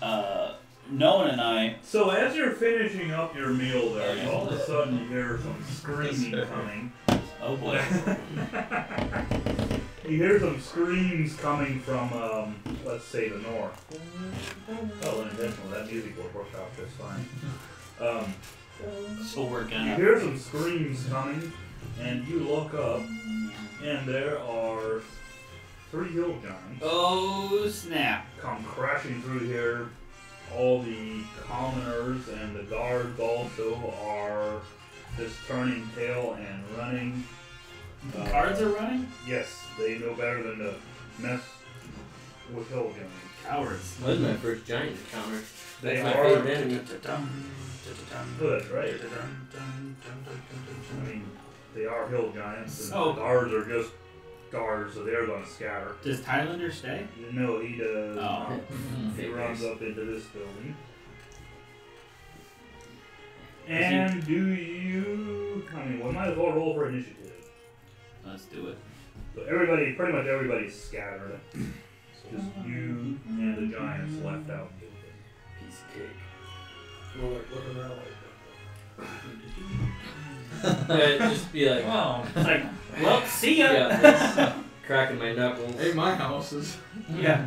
Noah and I. So as you're finishing up your meal there, all of a sudden you hear some screaming coming. Oh boy. You hear some screams coming from, let's say, the north. Oh, unintentional. That music will work out just fine. So we're You gonna. hear some screams coming, and you look up, and there are 3 hill giants Oh snap! come crashing through here. All the commoners and the guards also are just turning tail and running. The guards are running? Yes, they know better than to mess with hill giants. Cowards. That was my first giant encounter. They That's my are favorite enemy. good, right? I mean, they are hill giants, and So- the guards are just guards, so they're going to scatter. Does Tylander stay? No, he does Oh. not. He runs up into this building. And do you... I mean, we might as well roll for initiative. Let's do it. So everybody, pretty much everybody's scattered. Just you and the giants left out. Piece of cake. Well, like, look at that Yeah, just be like, Wow. It's like, well, see ya. yeah, like, cracking my knuckles. Hey, my house is. Yeah.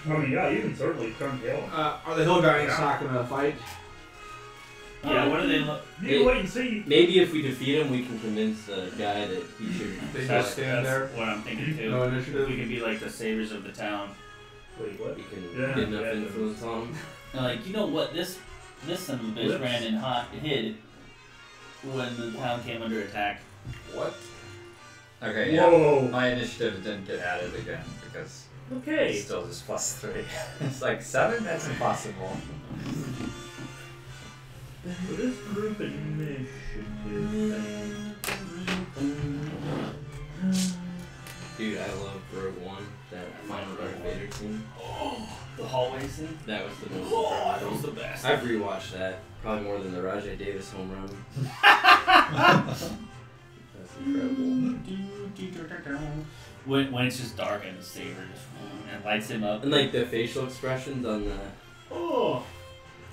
I mean, yeah, you can certainly turn tail. Are the hill giants not gonna fight? Yeah. What do they look? You wait and see. Maybe if we defeat him, we can convince the guy that he should. They That's, just stand there. that's what I'm thinking too. No initiative. We can be like the saviors of the town. Wait, what? We can Yeah, get enough yeah, influence on him. And like, you know what? This son of a bitch Lips. ran and hid when the town came under attack. What? Okay, yeah. Whoa. My initiative didn't get added again because Okay. it's still just +3. It's like 7? That's impossible. So this group initiative thing. Dude, I love Rogue One, that final Darth Vader scene. The hallway scene. That was the most Oh, that incredible. was the best. I've rewatched that probably more than the Rajai Davis home run. That's incredible. When it's just dark and the saber just and lights him up. And like the facial expressions on the. Oh.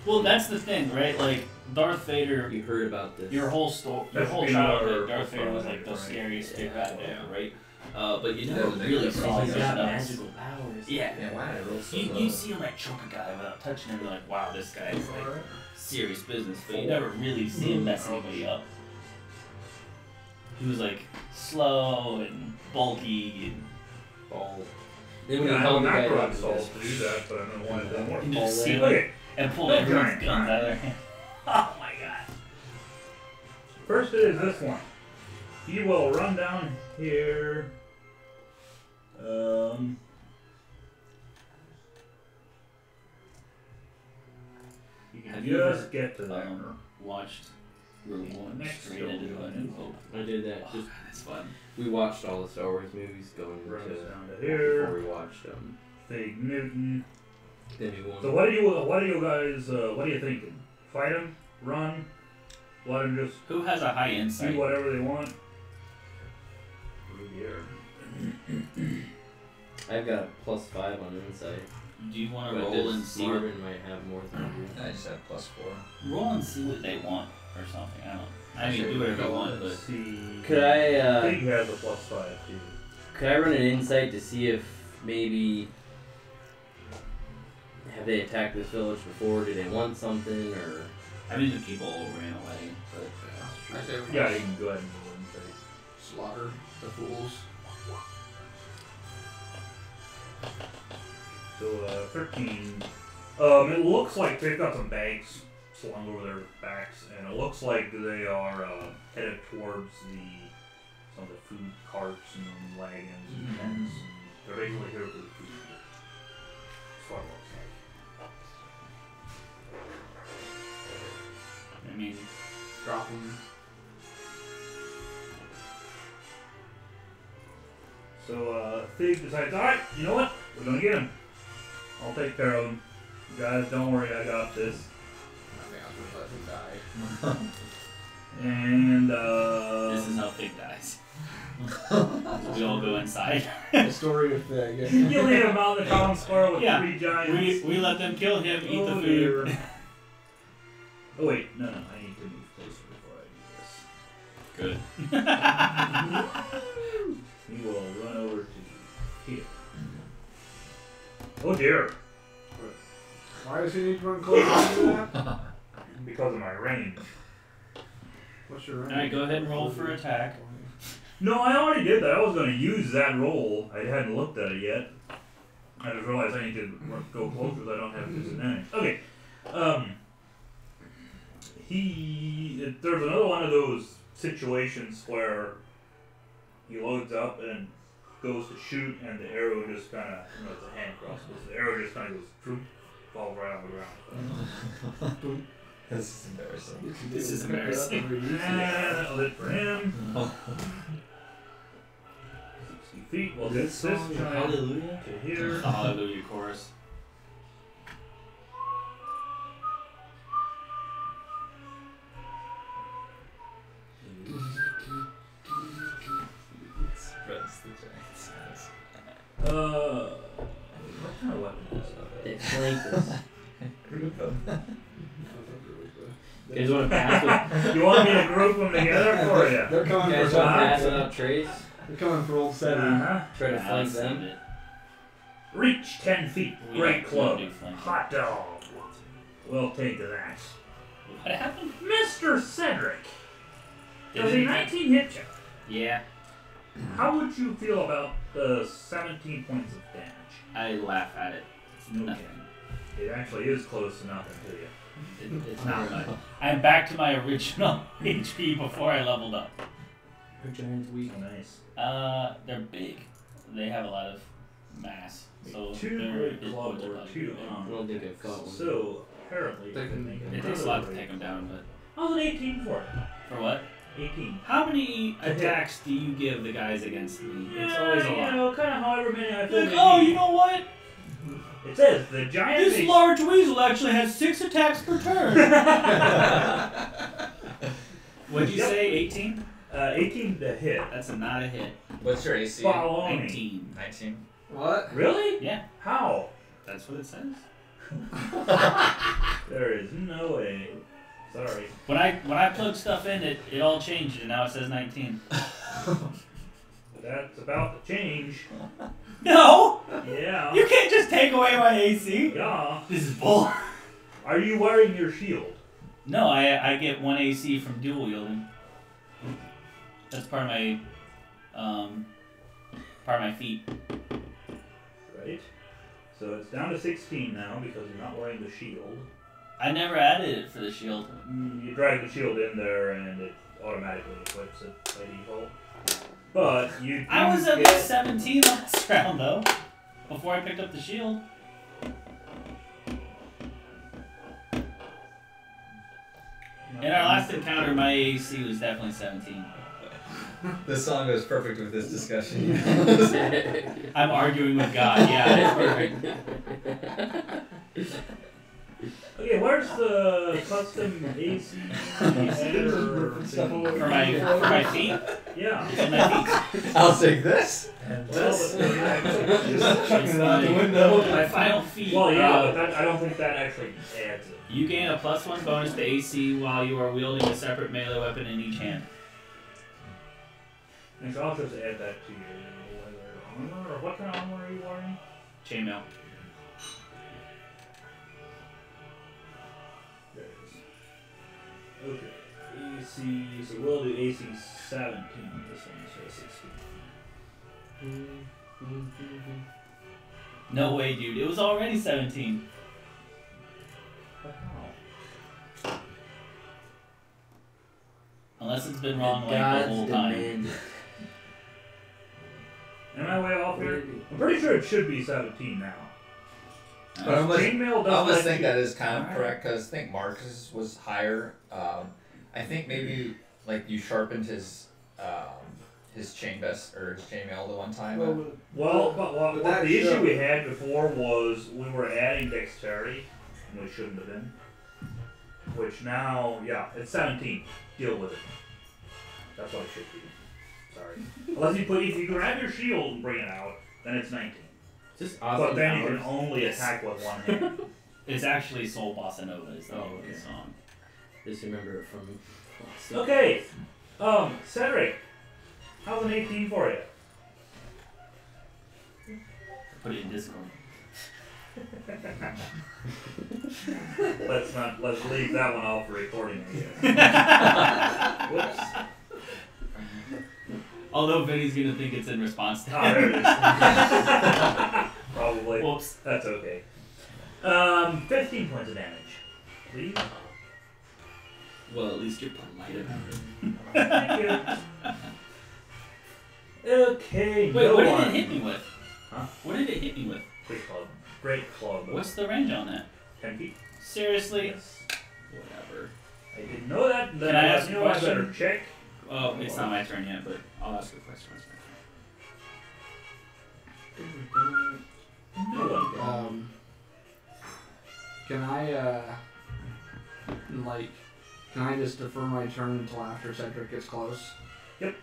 Well, that's the thing, right? Like Darth Vader. You heard about this. Your whole story, your That's whole been childhood, our- Darth Vader was like the right. scariest figure out there, Yeah. right? But you Yeah, never the really big saw He's his got nuts. magical powers. Yeah. Yeah, why? It rolls so You low. see him like choke a guy without touching him, you're like, wow, this guy is like serious business. But you never really see him mess anybody up. He was like slow and bulky and Ball. Then when Yeah, you I held have the a guy macro up, assault to do that, but I don't know why it doesn't work. you just see him Okay, and pull No everyone's giant guns time. out of their hand. Oh my god. first it is this one. He will run down here. You can Have you ever, just get to there. watched Rogue One Next straight into door. A New Hope? I did that. Oh, Just God, that's fun. we watched all the Star Wars movies going Runs into down to before here. we watched Fig Newton. the new one. So what do you guys, what are you thinking? Fight him? Run? Let him just Who has a high do insight? whatever they want? Here. I've got a +5 on insight. Do you want to But roll this and see what, Marvin might have more than I I just had +4. roll and see what they want or something? I don't know. I mean, do whatever you want, but Let's see. Could I, Fig has a +5 too. Could I run an insight to see if maybe have they attacked this village before? Do they want something or? I mean, the people ran away. But I say we Yeah, just you can go ahead and roll and say. slaughter the fools. So, 13. It looks like they've got some bags slung over their backs, and it looks like they are headed towards some of the food carts and wagons and tents. They're basically here for the food. That's what it looks like. I mean, Drop them. So, Fig decides, alright, you know what? We're gonna get him. I'll take care of him. You guys, don't worry, I got this. I think I'm gonna let him die. And, this is how Fig dies. We all go inside. The story of the. You leave him out in the town square with Yeah. 3 giants. We let them kill him, eat the Oh, food. dear. Oh wait, no, I need to move closer before I do this. Good. He will run over to here. Oh dear, Why does he need to run closer to that? because of my range. What's your range? Alright, go ahead and roll for attack. No, I already did that. I was going to use that roll. I hadn't looked at it yet. I just realized I need to go closer because I don't have disadvantage. Okay. There's another one of those situations where he loads up and goes to shoot, and the arrow just kind of, it's a hand crossbow, so the arrow just kind of goes, troop, falls right on the ground. This is embarrassing. This is embarrassing. And that'll hit for him. 60 feet. Well, this giant Hallelujah. to here. The Hallelujah chorus. Spreads the giant's size. What kind of weapon is that? It's flank this. Group them. You guys want to pass with, You want me to group them together for you? They're you coming guys for want to pass something. without trace? They're coming for old Seven. Uh-huh. Try to Nah, flank let's them? leave it. Reach 10 feet. We Great don't club. do flanking. Hot dog. We'll take that. What happened? Mr. Cedric. Does a Didn't- 19 hit you? Yeah, How would you feel about the 17 points of damage? I laugh at it. It's Okay. nothing. It actually is close to nothing to you. It's not much. I'm back to my original HP before I leveled up. Her giant's weak. Oh, nice. They're big. They have a lot of mass. So 2 their great hit club points are or probably 2 big. I don't think I fought one. So, apparently, They can make It takes a lot to take them down, but How's an 18 for it? for what? 18. How many attacks do you give the guys against me? It's always a You lot. know, kind of however many I feel Like, they oh, need. you know what? It says the giant This makes- large weasel actually has 6 attacks per turn. What'd you Yep. say? 18? 18 to hit. That's not a hit. What's your AC? Follow me. 19. 19. What? Really? Yeah, How? that's what it says. There is no way. Sorry. When I plugged stuff in, it all changed and now it says 19. But that's about to change. No! Yeah. You can't just take away my AC. Yeah. This is bull. Are you wearing your shield? No, I get 1 AC from dual wielding. That's part of my feat. Right. So it's down to 16 now because you're not wearing the shield. I never added it for the shield. You drag the shield in there and it automatically equips it by default. But you do I was at get- least 17 last round though, before I picked up the shield. In our last encounter, my AC was definitely 17. This song goes perfect with this discussion. I'm arguing with God. Yeah, it's perfect. Okay, where's the custom AC header For my feet, Yeah. it's in my feet. I'll take this. Well, This. but Just chucking it out the window. My final feat. well, yeah, but that, I don't think that actually adds it. You gain a +1 bonus to AC while you are wielding a separate melee weapon in each hand. And so I'll just add that to your leather armor, or what kind of armor are you wearing? Chainmail. There it is. Okay. AC, so we'll do AC 17. This one says 16. No way, dude. It was already 17. But how? Unless it's been wrong like the God's whole time. demand. Am I way off here? I'm pretty sure it should be 17 now. But I almost, Chainmail I does almost let think you- that is kind of Alright. correct because I think Marcus was higher. I think maybe like you sharpened his chain vest or his chainmail the one time. Well, but But what that the issue should- we had before was we were adding dexterity, and we shouldn't have been. Which now, yeah, it's 17. Deal with it. That's what it should be. Sorry. Unless if you grab your shield and bring it out, then it's 19. Just But Austin then you Powers. can only attack with one hand. It's actually Soul Bossa Nova is the Oh, name of the okay. song. Just remember it from. Okay. Cedric, how's an 18 for you? Put it in Discord. Let's leave that one off for recording, I guess. Whoops. Although Vinny's gonna think it's in response to Ah, there it is. Probably. Whoops. That's okay. 15 points of damage. Please. Well, at least you're polite about it. Thank you. Okay, Wait, no what did one. it hit me with? Huh? What did it hit me with? Great club. Great club. What's the range on that? 10 feet? Seriously? Yes. Whatever. I didn't know that. Can I ask you a know, I question? better check. Oh, it's not my turn yet, but I'll ask a question. No one. Can I just defer my turn until after Cedric gets close? Yep.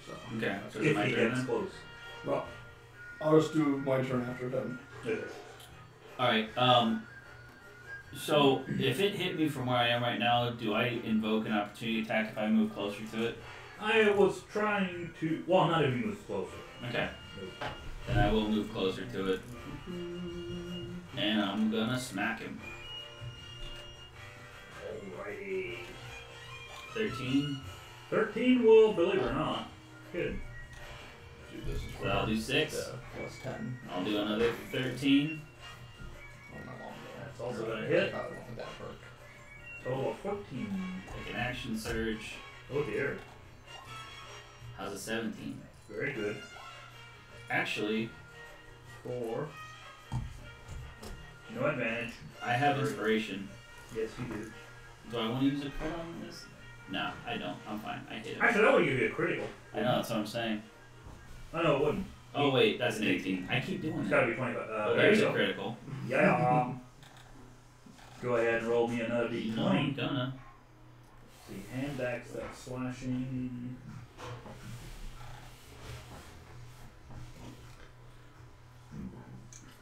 So, Okay, so If it's my he turn gets then? close. well, I'll just do my turn after him. Okay. Alright, so if it hit me from where I am right now, do I invoke an opportunity attack if I move closer to it? I was trying to. Well, not if he moves closer. Okay. Then I will move closer to it. And I'm gonna smack him. Alrighty. 13. 13 will, believe it or not. Good. So I'll do 6. Plus 10 I'll do another 13. on my longbow. That's also gonna hit. Probably won't that perk. Total of 14. Take an action surge. Oh dear. How's a 17? Very good. Actually, 4. No advantage. I have inspiration. Yes, you do. Do I want to use a crit on this? No, I don't. I'm fine. I hit it. Actually, that would give you a critical. I know, that's what I'm saying. Oh no, it wouldn't. Oh wait, that's an 18. I keep doing It's that. gotta be 25. Well, There there's you a go. critical. Yeah. Go ahead and roll me another No, I'm d20. gonna. See, hand axe, that's slashing.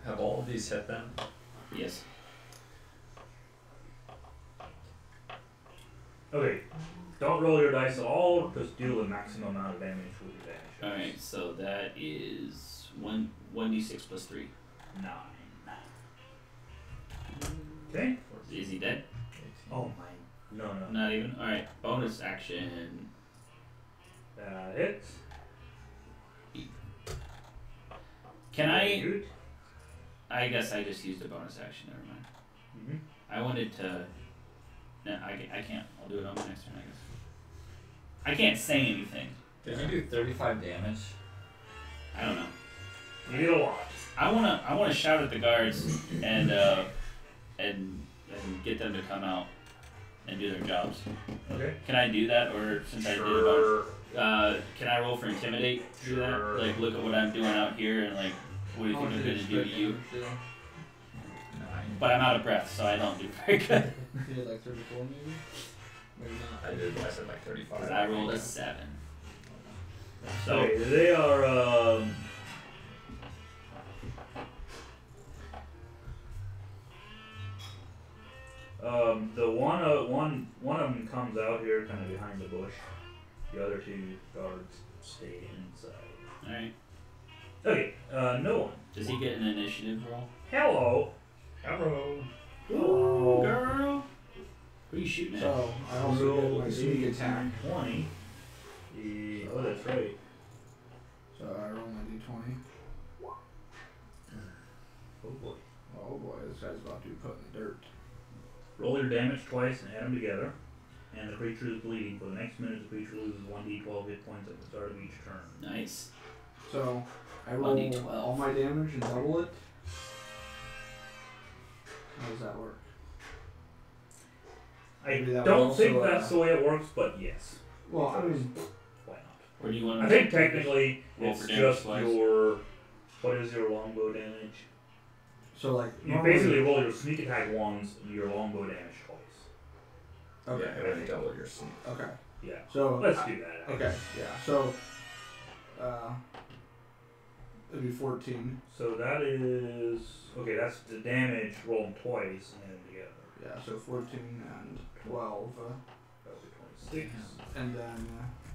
Have all of these hit then? Yes. Okay. Don't roll your dice at all. Just deal the maximum amount of damage with your damage. Alright, so that is 1d6 plus 3. 9. Okay. Is he dead? Oh my. No, no. Not even? Alright, bonus action. Hits. Can I? Good. I guess I just used a bonus action, never mind. Mm-hmm. I wanted to. No, I can't. I'll do it on my next turn, I guess. I can't say anything. Did you do 35 damage? I don't know. You did a lot. I wanna shout at the guards and get them to come out and do their jobs. Okay. Can I do that, or since I did about can I roll for intimidate? Do that? Sure. Like look at what I'm doing out here and like what do you think I'm gonna do to you? 9. But I'm out of breath, so I don't do very good. You did like 34 maybe? Maybe not. I said like 35. 'Cause I rolled a 7. So Okay, they are. The one of them comes out here, kind of behind the bush. The other 2 guards stay inside. alright. Okay. No one. Does he get an initiative roll? Hello. Hello. Ooh, Girl. Who are you shooting at? So, I also get my sneak attack. 20. Oh, that's right. So I roll my d20. Oh boy. Oh boy, this guy's about to be put in the dirt. Roll your damage twice and add them together. And the creature is bleeding. For the next minute, the creature loses 1d12 hit points at the start of each turn. Nice. So, I roll 1d12. all my damage and double it. How does that work? I Maybe that don't was think also, that's the way it works, but yes. Well, I mean, Why not? Or do you want I think technically Roll it's for damage just twice. your. What is your longbow damage? so like You normally- basically roll your sneak attack once and your longbow damage twice. Okay. Yeah, it would double your sneak. Okay. Yeah. So Let's do that. Okay, yeah. So it'd be 14. So that is okay. That's the damage rolled twice and added together. Yeah, so 14 and 12, That would be 26. and then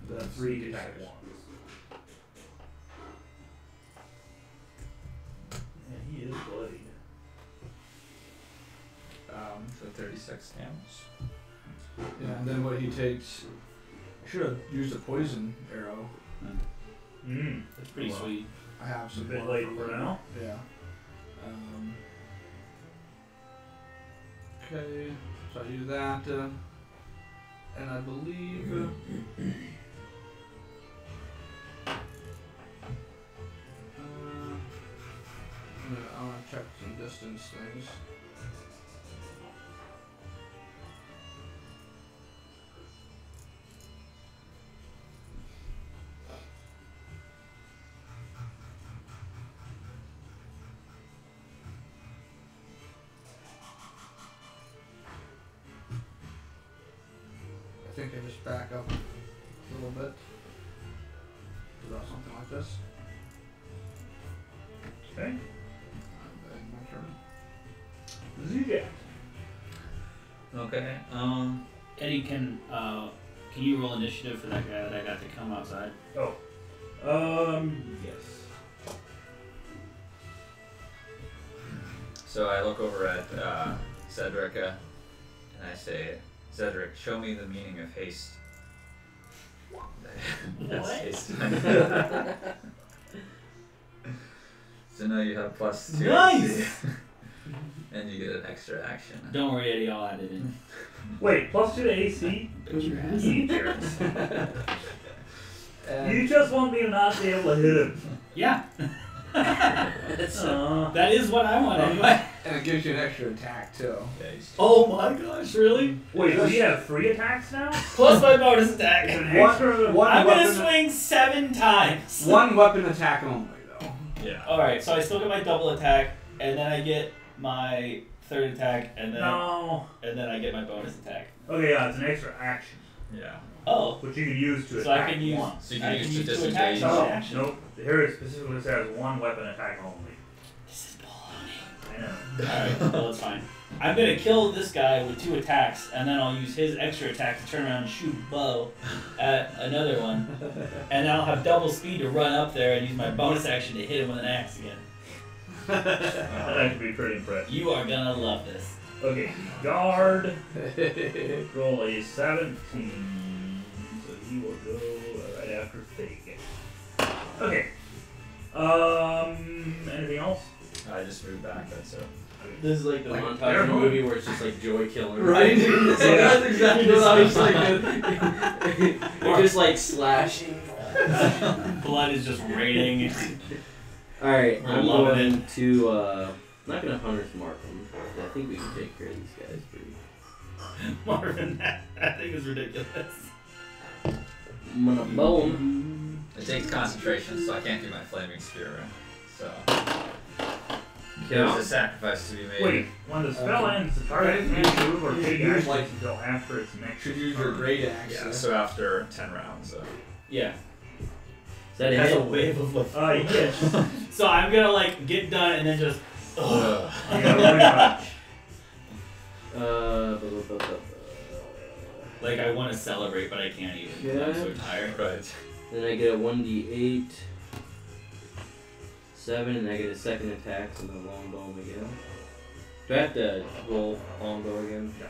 the Three 3 attack ones. And he is bloodied. So 36 damage. Yeah, and then what he takes. Should have used a poison arrow. That's pretty Wow. sweet. I have A some bit more late for now. Yeah. Okay, so I do that, and I believe. I want to check some distance things. I think I just back up a little bit. About something like this. Okay. And then my turn. Zigak. Okay. Eddie, can you roll initiative for that guy that I got to come outside? Yes. So I look over at Cedric and I say, Cedric, show me the meaning of haste. That's What? haste. So now you have +2. Nice! AC, and you get an extra action. Don't worry, Eddie, I'll add it in. Wait, +2 to AC? Bet your ass. You jerks. And You just want me to not be able to hit him. Yeah. That's, Aw. that is what I want anyway. and it gives you an extra attack too. Yeah, he's Oh my gosh, really? Wait, so you have 3 attacks now? Plus my bonus It's attack. an One- extra. one I'm gonna weapon- swing 7 times. One weapon attack only though. yeah. Alright, so I still get my double attack, and then I get my third attack, and then No. I get my bonus attack. Okay, yeah, it's an extra action, Yeah. Oh, which you can use to so I attack can use. once. So you I can can use to use 2 attacks disengage. as No, an action. nope. Here it specifically says 1 weapon attack only. This is baloney. I know. Alright, well that's fine. I'm gonna kill this guy with 2 attacks, and then I'll use his extra attack to turn around and shoot a bow at another one. And then I'll have double speed to run up there and use my bonus action to hit him with an axe again. That actually be pretty impressive. You are gonna love this. Okay, guard. Roll a 17. So he will go right after Fake. Okay. Anything else? I just moved back, that's it. This is like the Like, montage they're in the not- movie where it's just like joy killing. Right? That's exactly what I was thinking. Or just like slashing. Blood is just raining. Alright, I I'm love going to, I'm not going to Hunter's Mark them. I think we can take care of these guys pretty. Marvin, that thing is ridiculous. I'm gonna bone. It takes concentration, so I can't do my flaming spear. So Yeah. there's a sacrifice to be made. Wait, when the spell ends, the target can't move or you take should use, actions like- until after its next Should use your turn. great axe. Yeah, so after 10 rounds. Yeah. Is that That's a it? wave of like. Yes. So I'm gonna like get done and then just. Ugh. Yeah, pretty much. Blah, blah, blah, blah. Like I want to celebrate, but I can't even. I'm so tired. Right. Then I get a 1d8. 7, and I get a second attack from the longbow again. Do I have to roll longbow again? Yeah.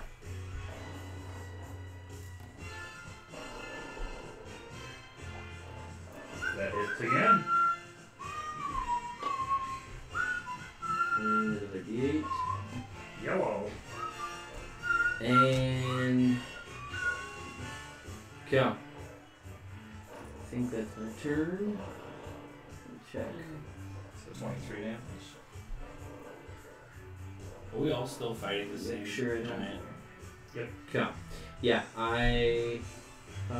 That hits again. And another d8. Yellow. And yeah. I think that's my turn. Check. So 23 damage. Are we all still fighting the same Sure it is. giant? Okay. Yeah, I 5.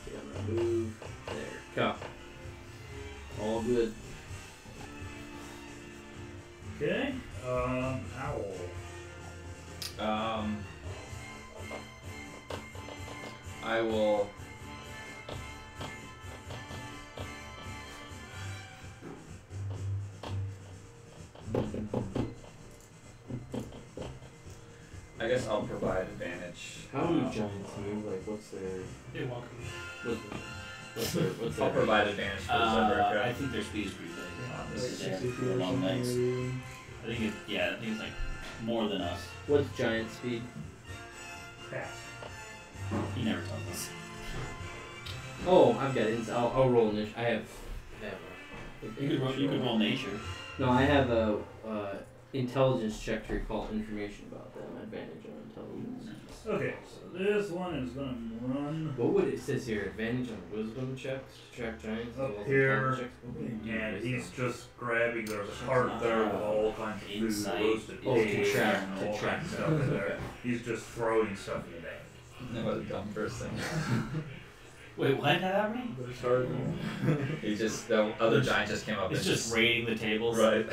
Yeah, I'm gonna move there. Okay. All good. Okay. Owl. I will. I guess I'll provide advantage. How do giants move? Like, what's their They walk. what's I'll their provide advantage for this I think their speed is pretty big. This is Like their 60 feet or long legs. something. I think it's like more than us. what's giant speed? Fast. He never tells us. Oh, I've got it. I'll roll initiative. I have. You could roll nature. No, I have a intelligence check to recall information about them. Advantage on intelligence. Okay, so this one is gonna run What would it says here? Advantage on wisdom checks to track giants. Up as well as here, intelligence checks? What would it do? and Wisdom? he's just grabbing. There's a cart there with all kinds of food, Insight. roasted Oh, to pig, track- and to all track kinds of stuff in there. He's just throwing stuff in there. No, what a dumb person. Wait, what happened? Better start. He just the other giant just came up. It's and just raiding the tables. right.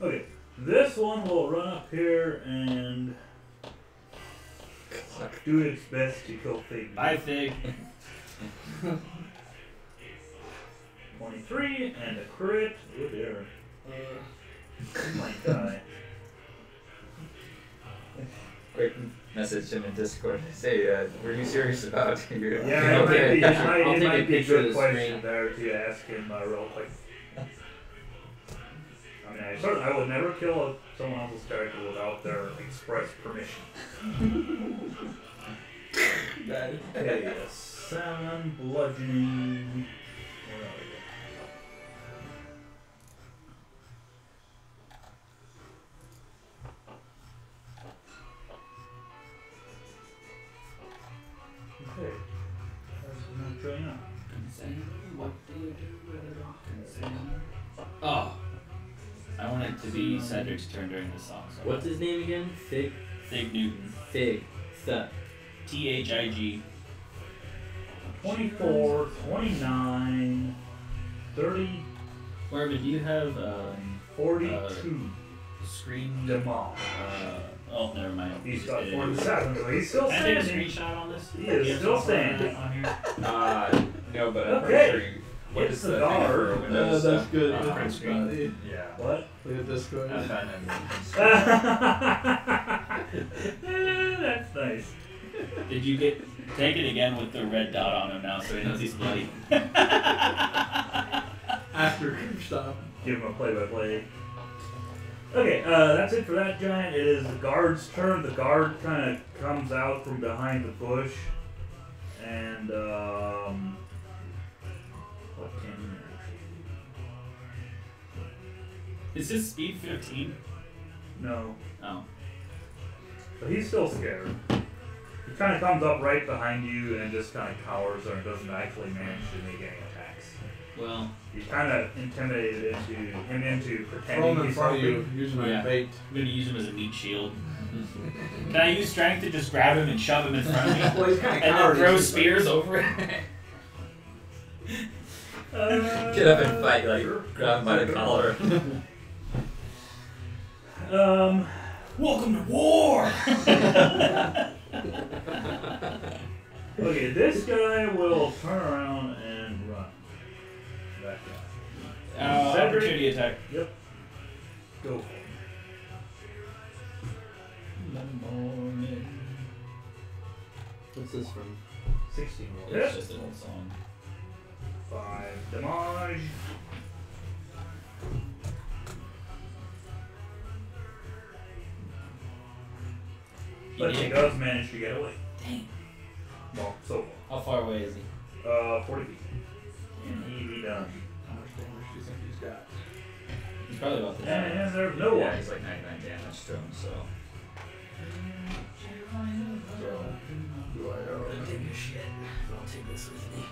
Okay, this one will run up here and do its best to kill Fig. Bye, Fig. 23 and a crit. Oh dear. He might die. Quick message him in Discord. Say, were you serious about your? Yeah, Okay, it I'll might take a be a picture of good the question screen. there to ask him real quick. I mean, I would never kill someone else's character without their express permission. Okay, 7 bludgeoning. Where are we? Okay. That's not showing up. Oh. I want it to be Cedric's turn during this song. So What's his name again? Fig. Fig Newton. Fig. Th. THIG. 24, 29, 30, Marvin, do you have 42. screen? Demol. Oh, never mind. He's Just got did it. 47, so he's still Can I take a standing. screenshot on this? He Do is you have still software on standing. on here? No, but I'm Okay. pretty sure you. What It's is the the thing guard. for Windows? That's good. print That's screen. funny. Yeah. What? Look at this going. That's nice. Did you take it again with the red dot on him now so he knows he's bloody? After stop. Give him a play-by-play. Okay, that's it for that giant. It is the guard's turn. The guard kind of comes out from behind the bush, and what can he actually Is his speed 15? do? No, Oh. but he's still scared. He kind of comes up right behind you and just kind of cowers there and doesn't actually manage to make any attacks. Well, You kind of intimidated him into Throw pretending him in he's front of you, something. using my Yeah. bait. I'm gonna use him as a meat shield. Can I use strength to just grab him and shove him in front of me? Well, he's kind of And then throw spears over it? Get up and fight, like grab him by the collar. Welcome to war! Okay, this guy will turn around and run. That guy. Cedric. Opportunity attack. Yep. Go for it. What's this from? 16 will It's hit. just an old song. 5 damage. But he does manage to get away. Dang. Well, so How far away is he? far. 40 feet. And he be done. How much damage do you think he's got? He's probably about to die. And there's no Yeah, one. he's like 99 damage to him, so. Do I Take your shit. I'll take this with me.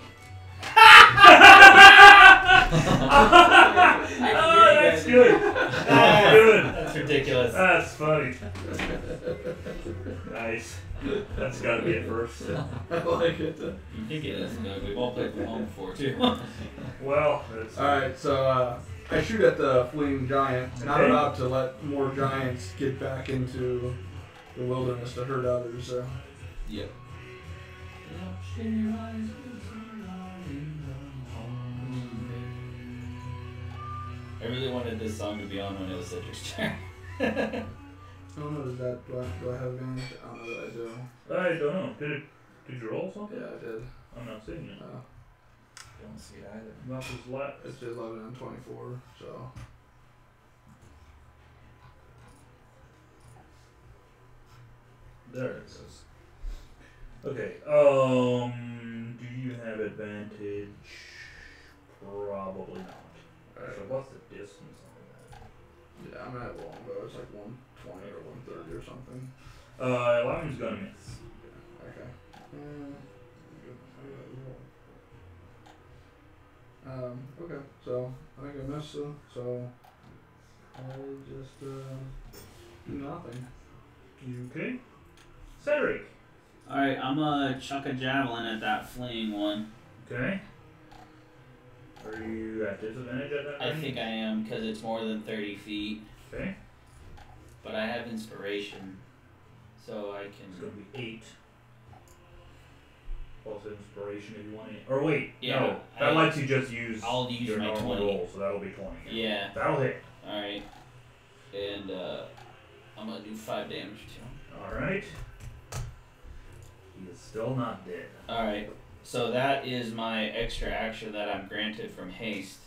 Oh, that's good. That's good. That's ridiculous. That's funny. Nice. That's gotta be it first. I like it. You think it is, Doug. We've all played from home before, too. Well, that's Alright, so I shoot at the fleeing giant, not Okay. about to let more giants get back into the wilderness to hurt others. So. Yep. I really wanted this song to be on when it was Cedric's turn. I don't know. Do I have advantage? I don't know that I do. I don't know. Did you roll something? Yeah, I did. I'm not seeing it. Don't see it either. Not just left. It's 11 and 24. So. There it goes. Okay. Do you have advantage? Probably not. Alright. So what's the distance on that? Yeah, I'm at longbow. It's like 120 or 130 or something. 11's gonna miss. Okay. Okay. So I think I missed them. So I just do nothing. You okay? Cedric. Alright, I'm gonna chuck a javelin at that fleeing one. Okay. Are you at disadvantage at that I range? think I am, because it's more than 30 feet. Okay. But I have inspiration, so I It's can. gonna be 8. Plus inspiration if you want it. Or wait, Yeah, no. That I- lets you just use I'll use your my normal 20. roll, so that'll be 20. Yeah, That'll hit. alright. And I'm gonna do 5 damage to him. Alright. He is still not dead. Alright, so that is my extra action that I'm granted from haste.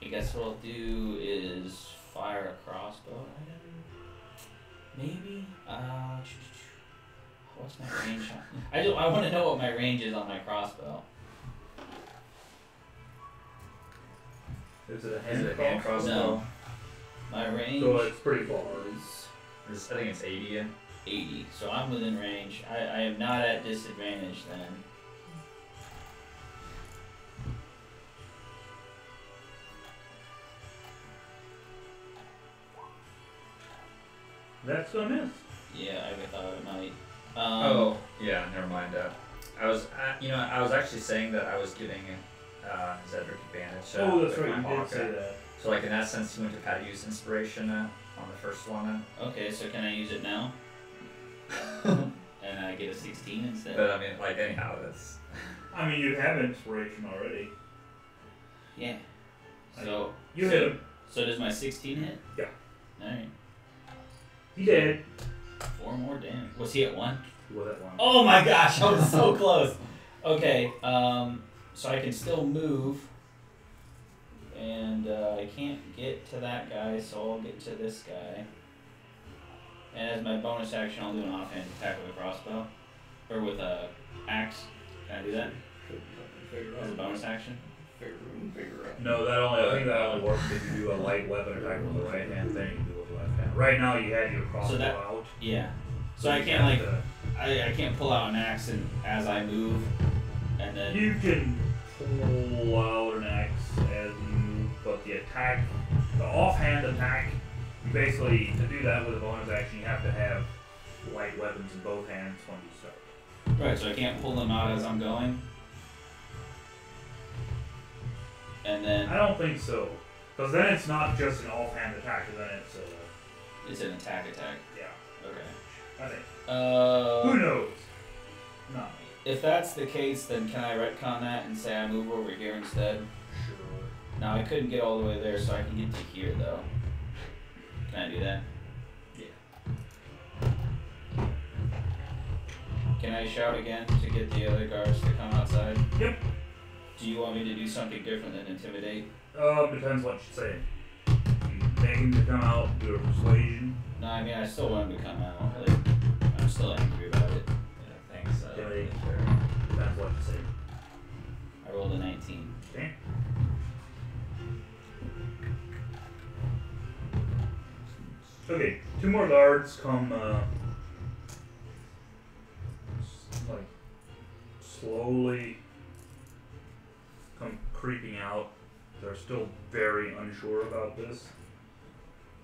I guess what I'll do is fire a crossbow at him. Maybe? What's my range on? I want to know what my range is on my crossbow. Is it a Is hand it a hand crossbow? crossbow? No. My range So it's pretty far. is I think it's 80 in. 80, so I'm within range. I am not at disadvantage then. That's gonna miss. Yeah, I thought it might. Oh, yeah, never mind. I was actually saying that I was giving Zedric advantage. Oh, that's with right. my You did hawk, say that. So, like, in that sense, you went to pat use inspiration on the first one. Okay, so can I use it now? And I get a 16 instead? But, I mean, like, anyhow, that's. I mean, you have inspiration already. Yeah. So, You hit him. so does my 16 hit? Yeah. Alright. He did. 4 more damage. Was he at 1? He was at 1. Oh my gosh, I was so close. Okay, so I can still move. And I can't get to that guy, so I'll get to this guy. And as my bonus action, I'll do an offhand attack with a crossbow. Or with a axe. Can I do that? As a bonus action? Figure out. No, I think that only works if you do a light weapon attack with the right hand, then you can do it with the left hand. Right now you had your crossbow that- out. Yeah. So I you can't have like to- I can't pull out an axe and as I move and then You can pull out an axe as you move, but the offhand attack, you basically, to do that with a bonus action, you have to have light weapons in both hands when you start. right, so I can't pull them out as I'm going. And then I don't think so, because then it's not just an offhand attack, then it's it's an attack. yeah, Okay. I think. Who Uh knows? Not me. if that's the case then can I retcon that and say I move over here instead? Sure. Now I couldn't get all the way there so I can get to here though. Can I do that? Yeah. Can I shout again to get the other guards to come outside? Yep. Do you want me to do something different than intimidate? Depends what you say. You beg him to come out, do a persuasion. No, I mean I still want him to come out. Like, I'm still angry about it. Yeah, thanks. Okay. Sure. Depends what you say. I rolled a 19. Okay. Okay, 2 more guards come, like, slowly come creeping out. They're still very unsure about this.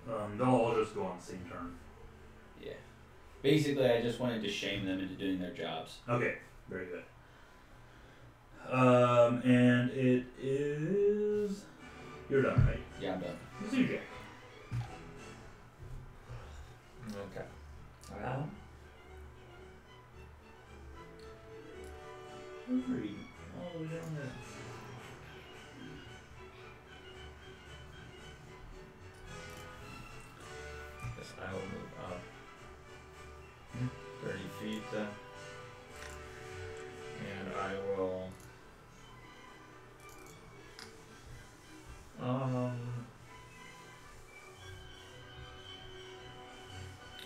They'll all just go on the same turn. Yeah. Basically, I just wanted to shame them into doing their jobs. Okay, very good. And it is You're done, right? Yeah, I'm done. It's you, Jack. Okay. Three. Oh, we don't have. Guess I will move up 30 feet. And I will.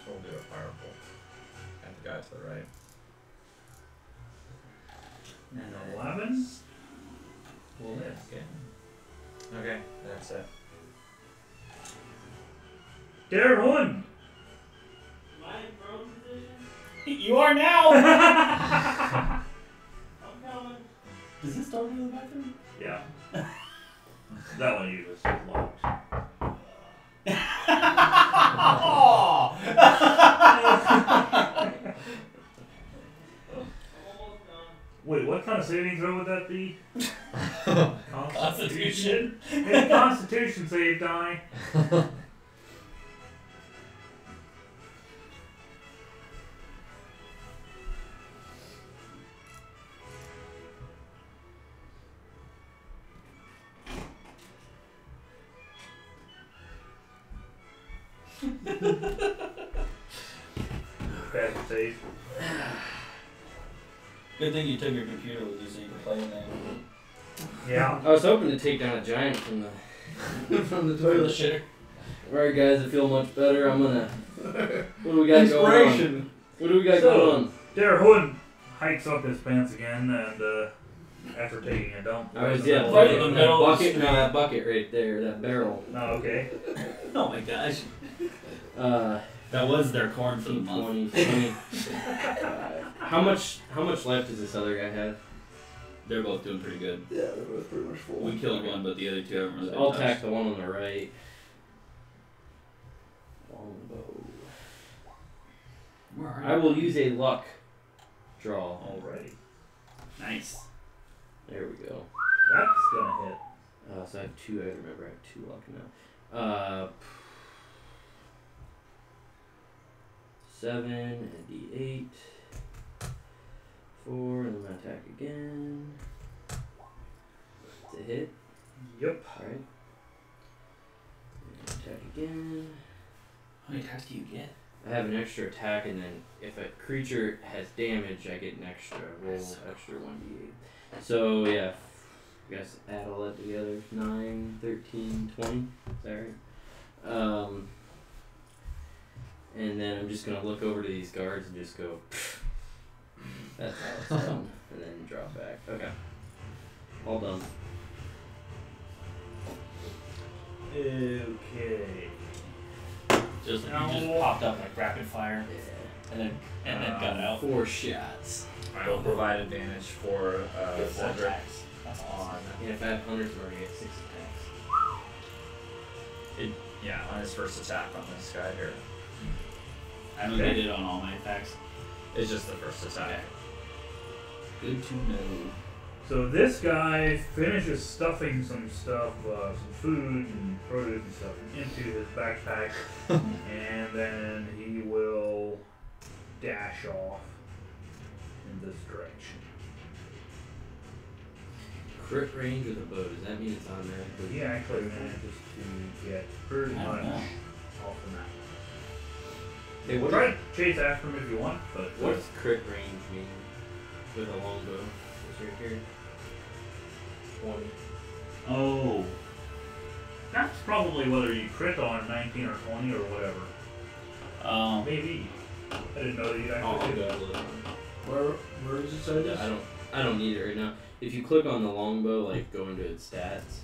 We'll do a firebolt at the guy to the right. And 11. Well, Yeah, that's okay, that's it. Darren! Am I in prone position? You are now! I'm coming. Does this door go to the bathroom? Yeah. That one usually stays locked. Oh! Wait, what kind of saving throw would that be? Constitution. Hey, Constitution save die. Bad save. Good thing you took your computer with you so you can play in that. Yeah. I was hoping to take down a giant from the From the Toilet toilet. shitter. Alright guys, I feel much better. I'm gonna what do we got going on? Inspiration. What do we got So- going on? Darren hikes up his pants again and after taking a dump. I was Right in the middle of the bucket, street. no, that bucket right there, that barrel. Oh, okay. Oh my gosh. Uh That was their corn for the 15, month. 20, 25. How much left does this other guy have? They're both doing pretty good. Yeah, they're both pretty much full. We killed one, but the other two haven't really been I'll touched. attack the one on the right. Longbow. Where are I will use a luck draw. Alrighty. Nice. There we go. That's gonna hit. So I have two. I remember I have 2 luck now. 7 and D8. 4 and I'm gonna attack again. It's a hit. Yep. Alright. Attack again. How many attacks do you get? I have an extra attack, and then if a creature has damage, I get an extra roll, extra 1d8. So yeah, I guess add all that together. 9, 13, 20. Is that right? And then I'm just gonna look over to these guards and just go. That's how it's done, and then drop back. Okay. All done. Okay. Just No. you just popped up like rapid fire, Yeah. and then got out. 4 shots. I will provide advantage for Get 4 Cedric attacks. That's awesome. on And if I have hunters, I'm already at 6 attacks. on his first attack on this guy here. I don't Okay. get it on all my attacks. It's just the first attack. Good to know. So this guy finishes stuffing some stuff, some food and produce and stuff into his backpack, and then he will dash off in this direction. Crit range with a bow, does that mean it's But automatically? he actually manages to get pretty I don't much know. off the map. Hey, what Try to chase after him if you want, but What's crit range mean with a longbow? It's right here. 20. Oh. That's probably whether you crit on 19 or 20 or whatever. Maybe. I didn't know that you'd Oh, I'll actually go do that. look. Where does it say this? I don't need it right now. If you click on the longbow, like go into its stats,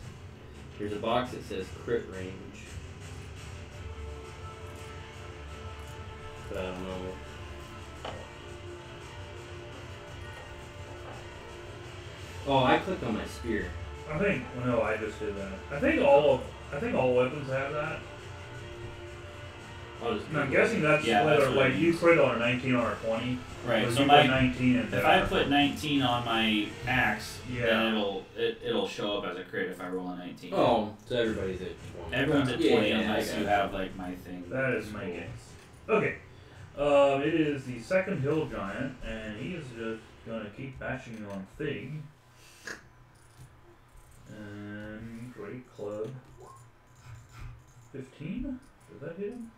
there's a box that says crit range. But I don't know. Oh, I clicked on my spear. I think no, I just did that. I think all weapons have that. I'm guessing that's Yeah, whether that's what like it you means. put it on a 19 or a 20. Right. Or So you my put 19 and if I put 19 on my axe, Yeah. then it'll show up as a crit if I roll a 19. Oh, so everybody's at 20. Everyone's at Yeah, 20 yeah, unless I you got have like my thing. that is my Cool. guess. Okay. It is the second hill giant, and he is just gonna keep bashing you on Thig. And great club. 15? Does that hit him?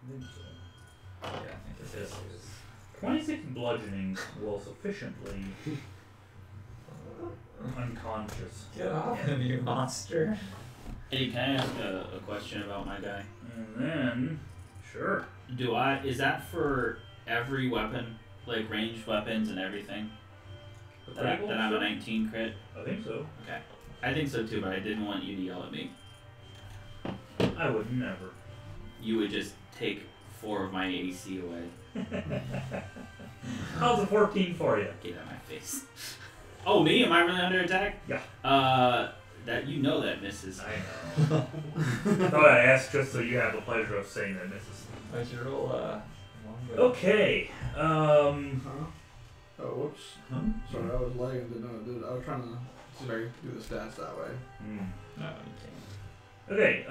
I think so. Yeah, I think this is. 26 bludgeoning will sufficiently unconscious. Get off of you, monster. Hey, can I ask a question about my guy? And then, sure. Is that for every weapon, like ranged weapons and everything? The That critical, I'm a sure. 19 crit? I think so. Okay. I think so too, but I didn't want you to yell at me. I would never. You would just take 4 of my AC away. How's a 14 for you? Get out of my face. Oh, me? Am I really under attack? Yeah. That you know that misses. I know. I thought I'd ask just so you have the pleasure of saying that, Mrs. Why'd you roll longbow? Okay. Huh? Oh, whoops. Huh? Sorry, I was lagging. I was trying to see if I could do the stats that way. No, you can't. Okay,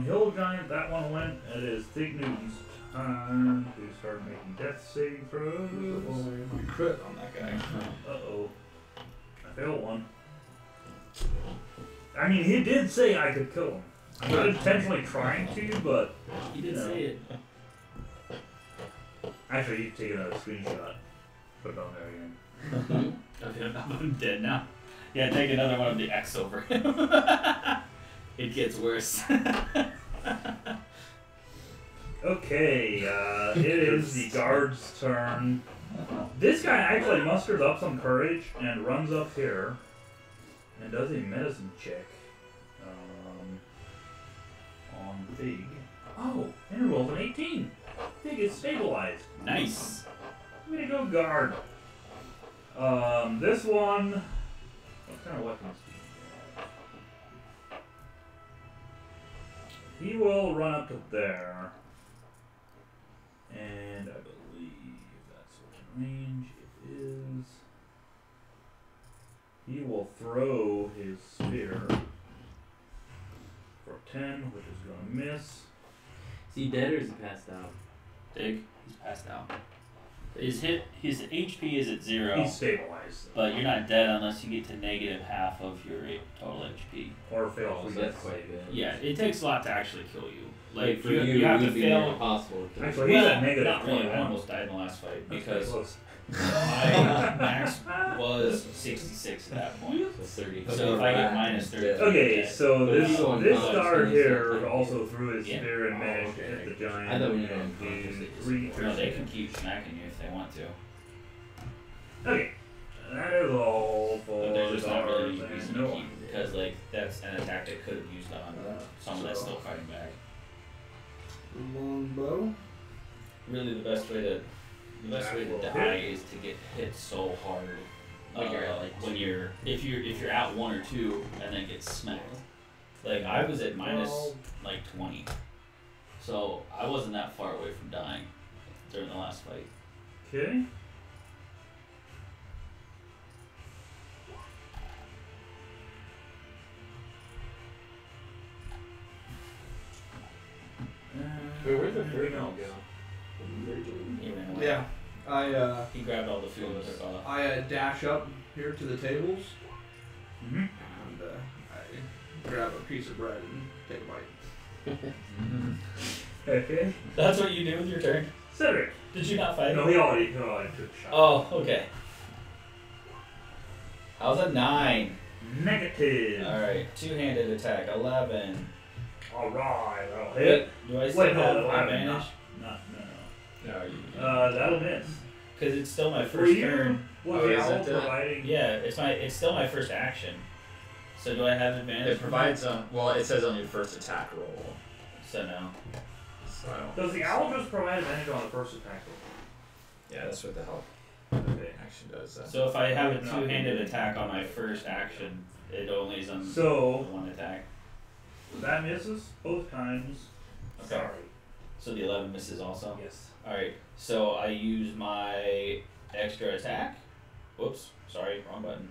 Hill Giant, that one went. It is Thig Newton's time to start making death saving throws. Only my crit on that guy. Uh-oh. I failed one. I mean, he did say I could kill him. I'm not intentionally trying to, but... He did No. say it. Actually, you take another screenshot. Put it on there again. I'm dead now. Yeah, take another one of the X over him. It gets worse. Okay, it is the guard's turn. This guy actually musters up some courage and runs up here and does a medicine check on Fig. Oh, and rolls an 18. Fig is stabilized. Nice. Way to go, guard. This one, what kind of weapons do you have? He will run up to there. And I believe that's what range it is. He will throw his spear for 10, which is going to miss. Is he dead or is he passed out? Dig. He's passed out. His HP is at 0, He's stabilized. but you're not dead unless you get to negative half of your total HP. Or fail Oh, for that's death. quite good. Yeah, it takes a lot to actually kill you. Like for you, you, you have it to would be fail. near impossible. to kill. Actually, he's Well, at negative not really. I 21. almost died in the last fight That's pretty because close. my max was 66 at that point. So 30. So if I get minus 30. Okay, so But if this you go this unconscious, guard then you here start also threw his Yeah. spear and managed to okay. hit the giant. I thought when you go and unconscious, do they just- 3 No, they piercing. can keep smacking you if they want to. Okay, that is all for But there's just not really guards any and reason no to one. keep because like that's an attack they could have used on someone that's still fighting back. Longbow. Really, the best way to die is to get hit so hard When you're at, like, when you're if you're at 1 or 2 and then get smacked. Like I was at minus like 20, so I wasn't that far away from dying during the last fight. Okay. Wait, where'd the Anything third one else? go? He ran away. Yeah. I He grabbed all the food and took off. dash up here to the tables Mm-hmm. and I grab a piece of bread and take a bite. Okay. That's what you do with your turn. Cedric. Did you not fight? No, he already took a shot. Oh, okay. How's a 9? Negative. Alright, two-handed attack, 11. Alright, that'll hit. Do I still Wait, no, have I advantage? No. No, you. That'll miss. Because it's still my For first you, turn. was Oh, the is owl it, providing? Yeah, it's still my first action. So do I have advantage? It provides well, it says on your first attack roll. So no. So Does the owl just provide advantage on the first attack roll? yeah, that's what the help Okay. action does. So if I have a Would not be two-handed good. attack on my first action, it only is on So one attack. that misses both times. Okay. Sorry. So the 11 misses also? Yes. Alright, so I use my extra attack. Whoops, sorry, wrong button.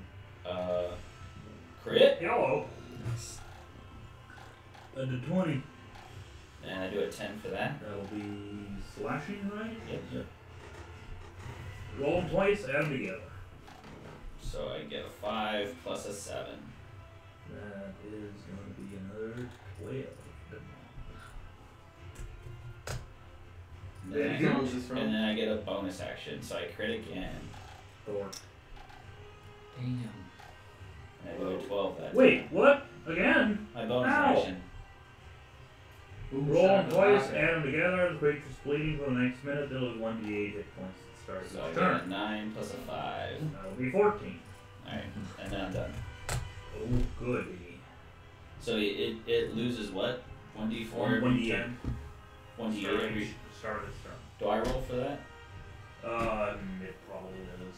Crit, Hello. Under 20. and I do a 10 for that. That'll be slashing, right? Yep. Roll them twice, add them together. So I get a 5 plus a 7. That is going to be another 12. And There then, you I, go. and then I get a bonus action, so I crit again. Thor. Damn. And I do a 12 that Wait, time. what? Again? My bonus Ow. action. Ooh, Roll shot them in the twice, pocket. add them together. The creature's bleeding for the next minute. They'll have 1d8 hit points at the start of So I each get turn. a 9 plus a 5. That'll be 14. Alright, and then I'm done. Oh, goody. So it loses what? 1d4 every 1d8. turn? 1d8 every. Start of its turn. Do I roll for that? It probably is.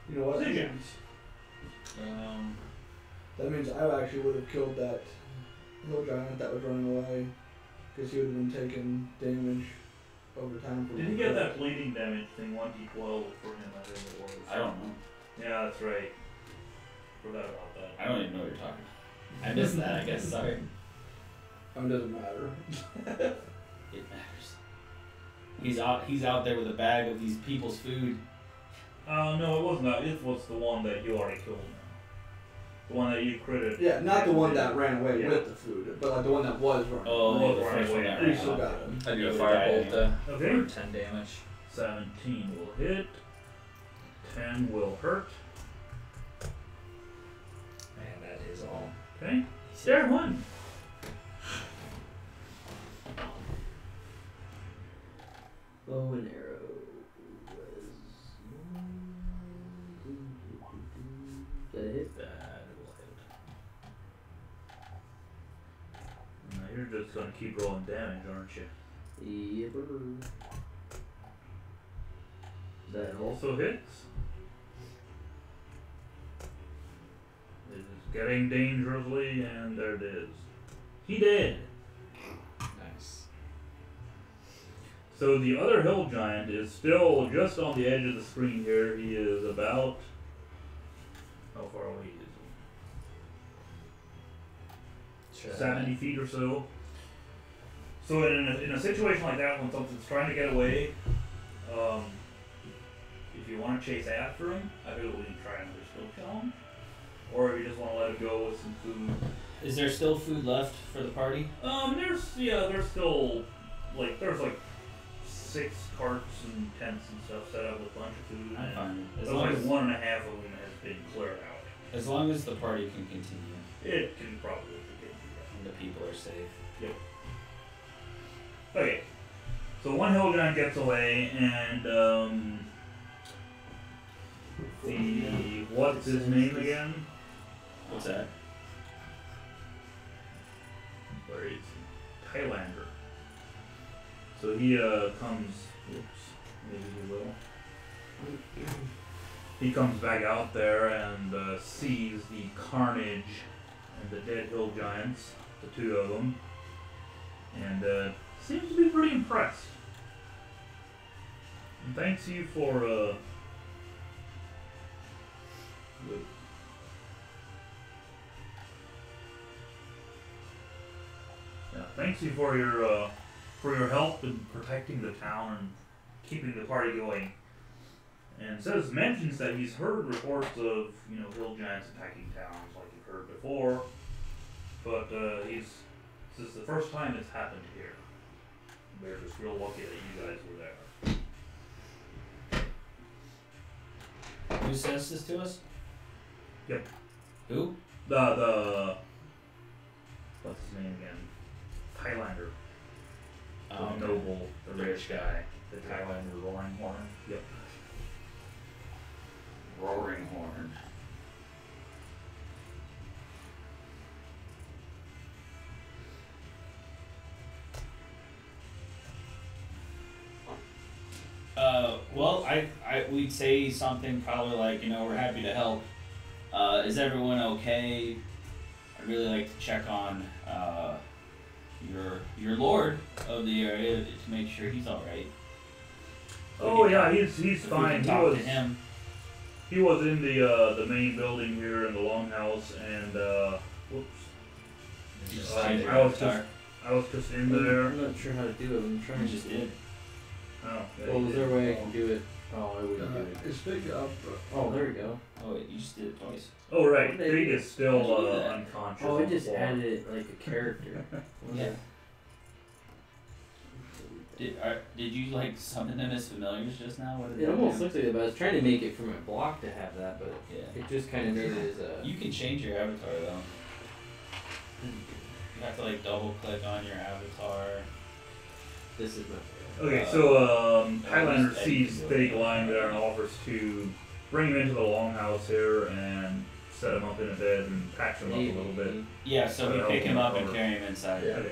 You know what? That Decision. means, that means I actually would have killed that hill giant that was running away, because he would have been taking damage over time. Did he get that bleeding damage thing 1d12 for him? I think it was. I don't know. Yeah, that's right. Forgot about that. I don't even know what you're talking about. I missed that, I guess. Sorry. It doesn't matter. It matters. He's out there with a bag of these people's food. No, it wasn't that. It was the one that you already killed. The one that you critted. Yeah, not the one that ran away Yeah. with the food, but like the one that was running. Oh, Oh, the right, first one right, that We ran still off. got him. I do a Yeah, firebolt Okay. for 10 damage. 17 will hit. 10 will hurt. And that is all. Okay. There, one. Bow and arrow was. Did that hit? That will hit. Now you're just gonna keep rolling damage, aren't you? Yipper. That also hits. It is getting dangerously, and there it is. He did. Nice. So the other hill giant is still just on the edge of the screen here. He is about. How far away is he? 70 feet or so. So in a situation like that, when something's trying to get away, if you want to chase after him, I feel we can try another skill challenge. Or if you just want to let it go with some food. Is there still food left for the party? There's still there's 6 carts and tents and stuff set up with a bunch of food. I'm And fine. As there's long like as, 1.5 of them has been cleared out. as long as the party can continue It can probably get and the people are safe. Okay. So one hill giant gets away, and what's his name again? What's that? Where is he? Highlander. So he comes. Oops. Maybe he will. He comes back out there and sees the carnage and the dead hill giants, the 2 of them, and seems to be pretty impressed. And thanks you for thanks you for your help in protecting the town and keeping the party going. And mentions that he's heard reports of hill giants attacking towns like you've heard before, but this is the first time it's happened here. We're just real lucky that you guys were there. Who says this to us? Yep. Who? The what's his name again? Highlander, Oh, the noble, the rich guy, the Highlander roaring horn. Yep. Roaring Horn. Well, we'd say something probably like, we're happy to help. Is everyone okay? I'd really like to check on your lord of the area to make sure he's all right. Oh yeah, he's If we fine. can He talk was to him. he was in the main building here in the longhouse, and whoops, You just Uh, signed your I was avatar. I was just in there. I'm not sure how to do it. I'm trying You to just do it. did. Oh, yeah, Well, you is there a did. way I can do it? Oh, I wouldn't do it. It's big up. Oh, there we go. Oh wait, you just did it twice. Oh right, What did I Big do? is still How'd you do that? unconscious. Oh, on I the just floor. added it like a character. Yeah. Did you like summon them as familiars just now? What did It that almost do? looks like it, but I was trying to make it for my block to have that, but Yeah. it just kind of made it as a. You can change your avatar though. You have to like double click on your avatar. This is my. Okay, so Highlander just sees editing Big it. lying there and offers to bring him into the longhouse here and set him up in a bed and patch him up a little bit. Yeah, so we I'll pick him up and over. carry him inside. Okay.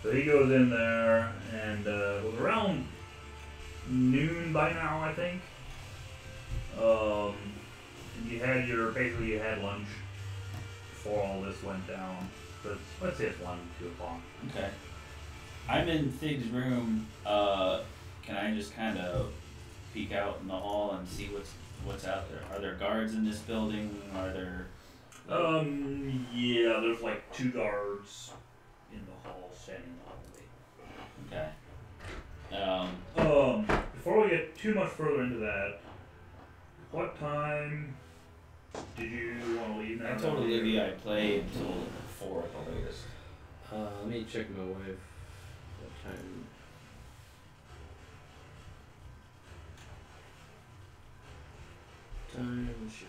So he goes in there, and it was around noon by now, I think. You had lunch before all this went down. But let's say it's 1, 2 o'clock. Okay. I'm in Thig's room. Can I just kind of peek out in the hall and see what's out there? Are there guards in this building? Are there? Yeah, there's like 2 guards in the hall standing in the hallway. Okay. Before we get too much further into that, what time did you want to leave now? I told Olivia I played until 4 at the latest. Let me check my wife. What time? Time should.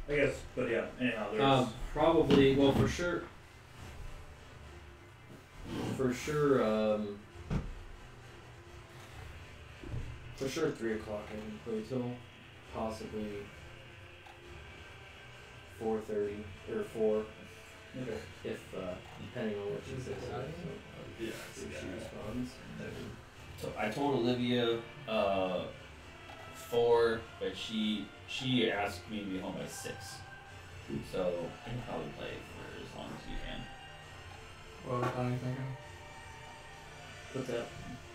I guess, but yeah, anyhow, there's... Probably. Well, for sure. For sure. For sure, 3 o'clock I can play till possibly 4:30 or 4, Okay. if depending on what she says. Yeah, If she responds. So I told Olivia 4, but she asked me to be home at 6. So I can probably play for as long as you can. What are you thinking? What's that?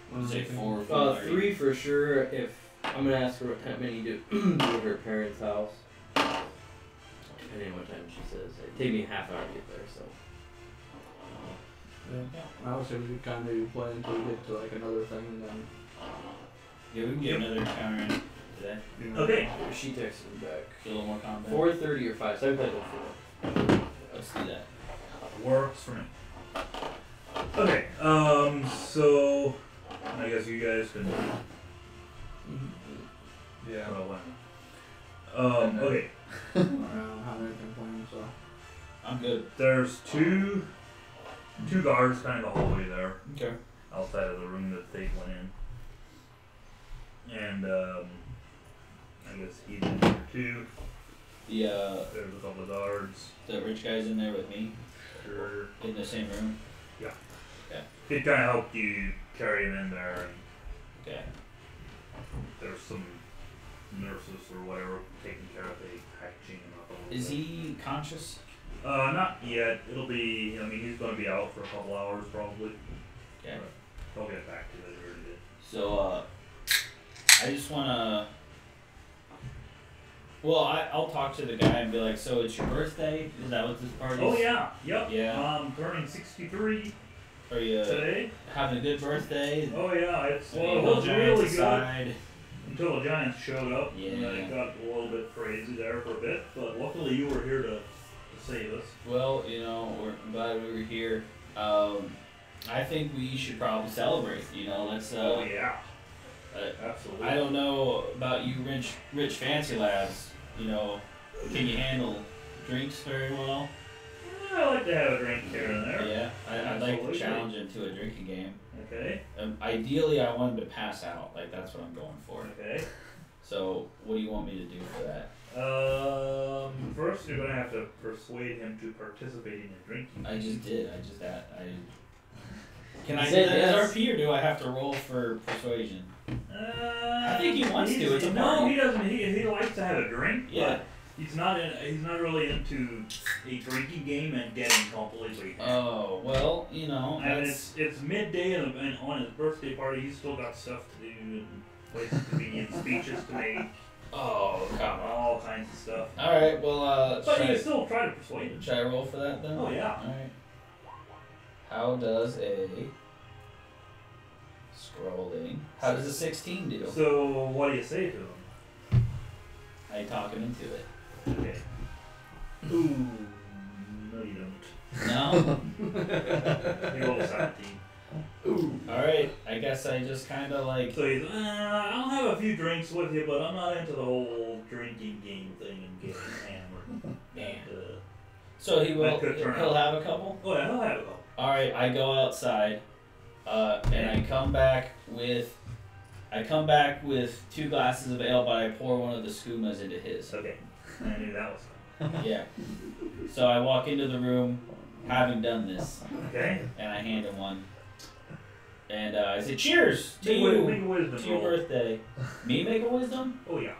What was Say I thinking? 4 or 4:30. 3 for sure. If I'm gonna ask her what time I need to go to her parents' house. Depending on what time she says. It'd take me a half hour to get there, so. Yeah. I would say we could kind of maybe play until we get to like another thing and then. Yeah, we can get another encounter in today. Okay. She texted me back. Get a little more combat. 4:30 or 5. So I played till 4. Let's do that. Works for me. Okay, so I guess you guys can. Yeah. Okay. I don't have anything planned, so. I'm good. There's two guards kind of in the hallway there, Okay. outside of the room that they went in. And I guess he's in there too. There's a couple of guards. The rich guy's in there with me Sure. in the same room. It kind of helped you carry him in there, and Okay. there's some nurses or whatever taking care of the patching him up a little Is bit. he conscious? Not yet. It'll be. I mean, he's going to be out for a couple hours probably. Okay. But he'll get back to it here in a bit. So I just wanna. Well, I'll talk to the guy and be like, so it's your birthday? Is that what this party is? Oh yeah. Yep. Yeah. Turning 63 Are you today. having a good birthday? Oh yeah. It's Any it was Giants really good aside? until the Giants showed up. And then Yeah. it got a little bit crazy there for a bit. But luckily you were here to save us. Well, I'm glad we were here. I think we should probably celebrate. Let's. Oh yeah. uh, Absolutely. I don't know about you, rich fancy lads. Can you handle drinks very well? I like to have a drink here and there. Yeah, I'd like to Absolutely. challenge into a drinking game. Okay. Ideally, I want him to pass out. Like that's what I'm going for. Okay. So, what do you want me to do for that? First you're gonna have to persuade him to participate in the drinking. I just did. Can I He do said that yes. as RP, or do I have to roll for persuasion? I think he wants to, it's a no, party. he doesn't. He likes to have a drink. Yeah. But he's not really into a drinking game and getting completely. Oh, well, you know, I mean, that's... it's midday and on his birthday party, he's still got stuff to do and places to be and speeches to make, Oh, come on. all kinds of stuff. Alright, well, But you should can still try to persuade him. I roll for that then? Oh yeah. Alright. How does a... Scrolling. How does a 16 do? So what do you say to him? I talk him into it. Okay. Ooh, no you don't. No? You roll a 17. Ooh. Alright, I guess I just kind of like... So he's, I'll have a few drinks with you, but I'm not into the whole drinking game thing and getting hammered. And, So he will, That could turn he'll out. have a couple? oh yeah, he'll have a couple. Alright, I go outside, and I come back with 2 glasses of ale, but I pour one of the skumas into his. Okay, I knew that was Yeah. So I walk into the room, having done this, okay. and I hand him one. And I say, cheers to Make you, a wisdom to your roll. birthday. Me make a wisdom? Oh yeah,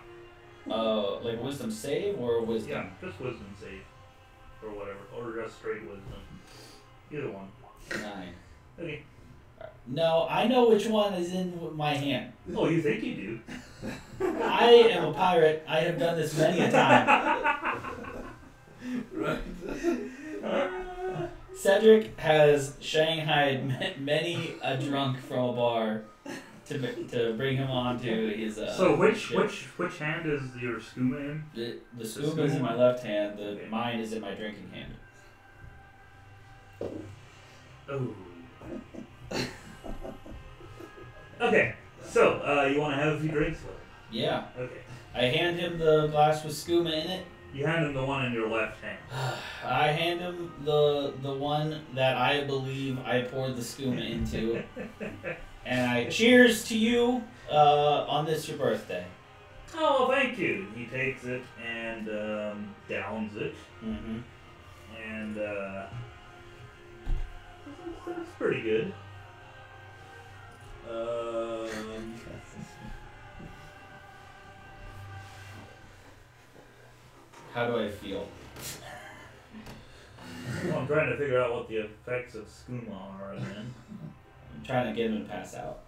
Like a wisdom save or a wisdom? yeah, just wisdom save, or whatever, or just straight wisdom. Either one. 9. Okay. No, I know which one is in my hand. Oh, you think you do? I am a pirate. I have done this many a time. Right. Cedric has shanghaied many a drunk from a bar to bring him on to his. So which ship. which hand is your skooma in? The scuba is in my left hand. The mine is in my drinking hand. Oh. Okay, so you want to have a few drinks with him? Yeah. Okay. I hand him the glass with skooma in it. You hand him the one in your left hand. I hand him the one that I believe I poured the skooma into, and I cheers to you on this your birthday. Oh, thank you. He takes it and downs it, Mm-hmm. and that's pretty good. How do I feel? Well, I'm trying to figure out what the effects of skooma are then. I'm trying to get him to pass out.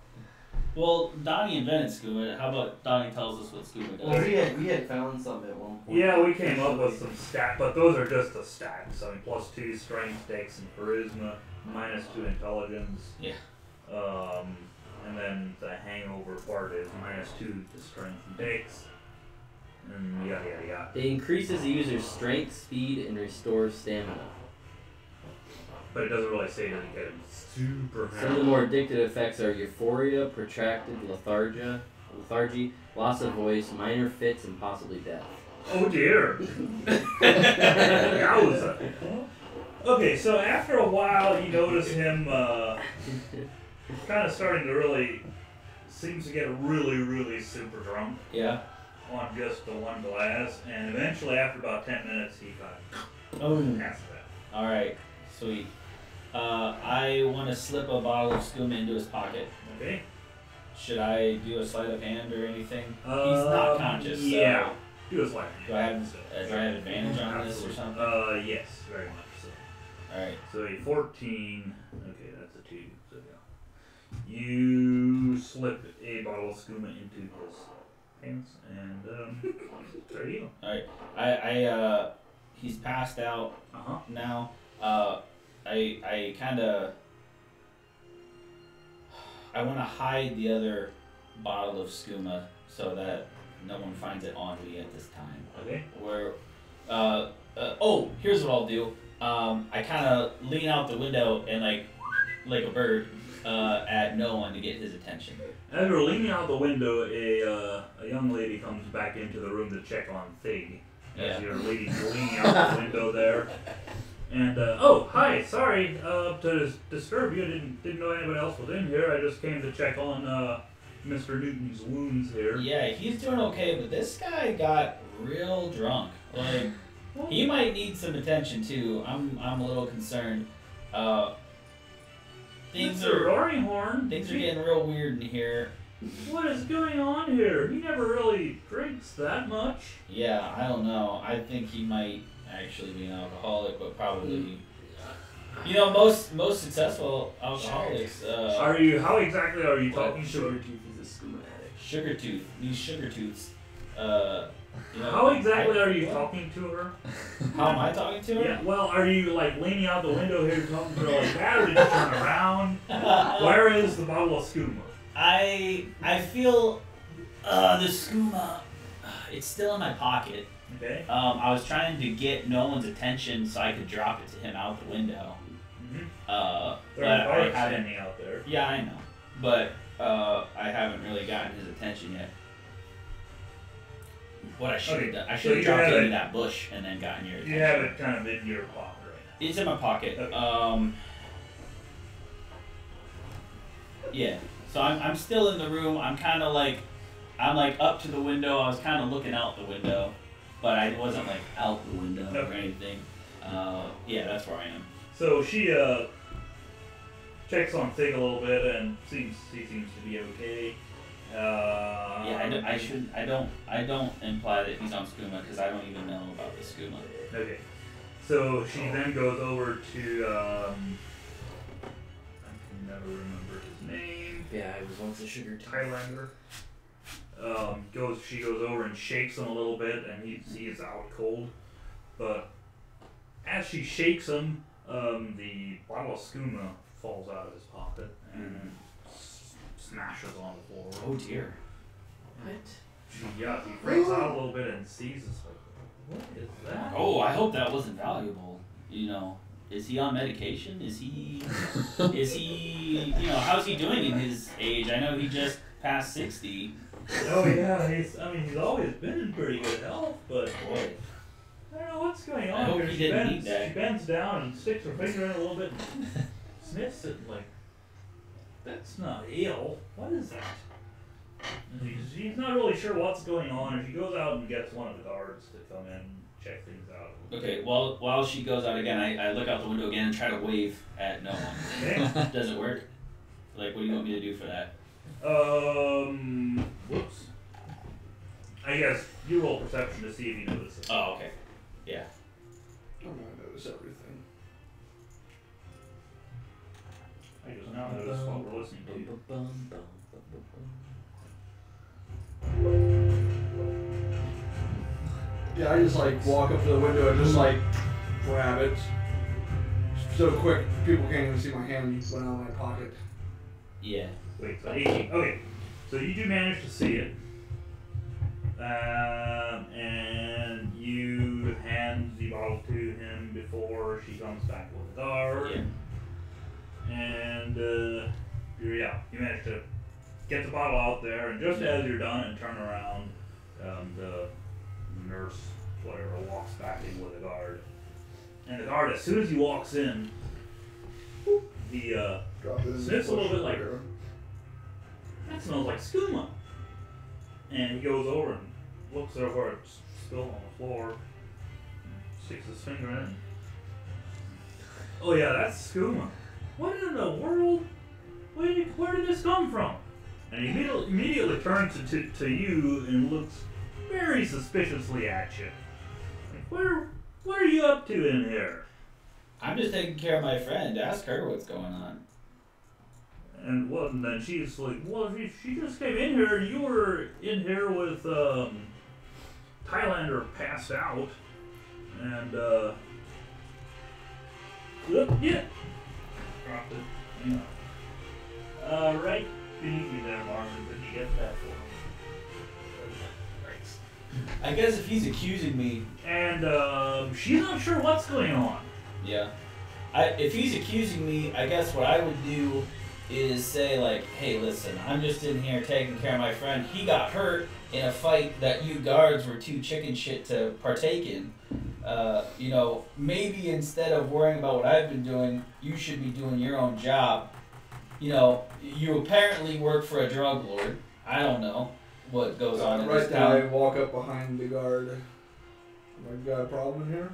Well, Donnie invented skooma. How about Donnie tells us what skooma does? Well, we had found some at one point. Yeah, we came up with some stats, but those are just the stats. I mean, +2 strength, dex, and charisma, -2 intelligence. Yeah. And then the hangover part is -2 to strength and dex, and yada yada yada. It increases the user's strength, speed, and restores stamina. But it doesn't really say that you get him super Some of the hammered. more addictive effects are euphoria, protracted lethargy, loss of voice, minor fits, and possibly death. Oh dear. Yowza. Okay, so after a while, you notice him kind of starting to really seems to get really super drunk Yeah. on just the one glass, and eventually, after about 10 minutes, he kind Oh. of passes out. All right. Sweet. I want to slip a bottle of skooma into his pocket. Okay. Should I do a sleight of hand or anything? He's not conscious. Yeah. So Do a slide. do I have advantage on this or something? Yes, very much so. All right. So a 14. Okay, that's a 2. So yeah. You slip a bottle of skooma into his pants, and there you go. He's passed out Uh-huh. now. I kind of I want to hide the other bottle of skooma so that no one finds it on me at this time. Okay. Where here's what I'll do. I kind of lean out the window and like a bird at no one to get his attention. As you're leaning out the window, a young lady comes back into the room to check on Fig. As Yeah. you're leaning out the window there. And oh, hi, sorry to disturb you. Didn't know anybody else was in here. I just came to check on Mr. Newton's wounds here. Yeah, he's doing okay, but this guy got real drunk. Like he might need some attention too. I'm a little concerned. Things Mr. are Roaring Horn. things are getting real weird in here. What is going on here? He never really drinks that much. Yeah, I don't know. I think he might actually be an alcoholic, but probably. You know, most successful alcoholics. How exactly are you talking to her? Tooth is a scuba addict. Sugar tooth. These sugar tooths. You know, How exactly are you talking to her? How am I talking to her? Yeah, well, are you like leaning out the window here talking to her like that, or did you turn around? Where is the bottle of skooma? I feel the skooma. It's still in my pocket. Okay. I was trying to get Nolan's attention so I could drop it to him out the window. There But are I guards haven't. standing out there. Yeah, I know. But I haven't really gotten his attention yet. What I should have done, I so should have you dropped have it into it- that bush and then gotten your attention. You have it kind of in your pocket right It's in my pocket. Okay. Yeah. So I'm still in the room. I'm kind of like, I'm like up to the window. I was kind of looking out the window, but I wasn't like out the window or Okay. anything. Yeah, that's where I am. So she checks on Thing a little bit and he seems to be okay. Yeah, I don't imply that he's on skooma because I don't even know about the skooma. Okay. So she then goes over to I can never remember his name. Yeah, I was once a sugar tooth. Highlander. She goes over and shakes him a little bit, and he is out cold. But as she shakes him, the bottle of skooma falls out of his pocket and smashes on the floor. Oh dear. What? He freaks out a little bit and sees this like, what is that? Oh, I hope that wasn't valuable. You know, is he on medication? Is he, you know, how's he doing in his age? I know he just passed 60. Oh yeah, he's always been in pretty good health, but Boy. I don't know what's going on I hope here. he She didn't bends, need that. she bends down and sticks her finger in a little bit and sniffs it like, that's not ale. What is that? And she's not really sure what's going on, and she goes out and gets one of the guards to come in and check things out. Okay, well, while she goes out again, I look out the window again and try to wave at no one. Okay. Does it work? Like, what do you want me to do for that? Whoops. I guess you roll perception to see if you notice it. Oh, okay. Yeah. I'm gonna notice everything. I just now noticed what we're listening to. Yeah, I just like walk up to the window and just like grab it. So quick, people can't even see my hand went out of my pocket. Yeah. Wait, so 18. Okay, so you do manage to see it. And you hand the bottle to him before she comes back with the guard. Yeah. And you manage to get the bottle out there, and just as you're done and turn around, the nurse, whatever, walks back in with the guard. And the guard, as soon as he walks in, he Drop it in the sniffs a little bush bit like, there. that smells like skooma. And he goes over and looks over where it's spilled on the floor, sticks his finger in. Oh yeah, that's skooma. What in the world? Where did this come from? And he immediately turns to you and looks very suspiciously at you. Like, what are you up to in here? I'm just taking care of my friend. Ask her what's going on. And then she's like, well, she just came in here, and you were in here with Highlander passed out, and yeah, dropped it. Yeah. Right beneath you there, Marvin. Did you get that for me? Thanks. I guess if he's accusing me, And she's not sure what's going on. yeah. If he's accusing me, I guess what I would do is say like, hey, listen, I'm just in here taking care of my friend. He got hurt in a fight that you guards were too chicken shit to partake in. You know, maybe instead of worrying about what I've been doing, you should be doing your own job. You know, you apparently work for a drug lord. I don't know what goes on in Right this then I town. walk up behind the guard. Like, got a problem in here?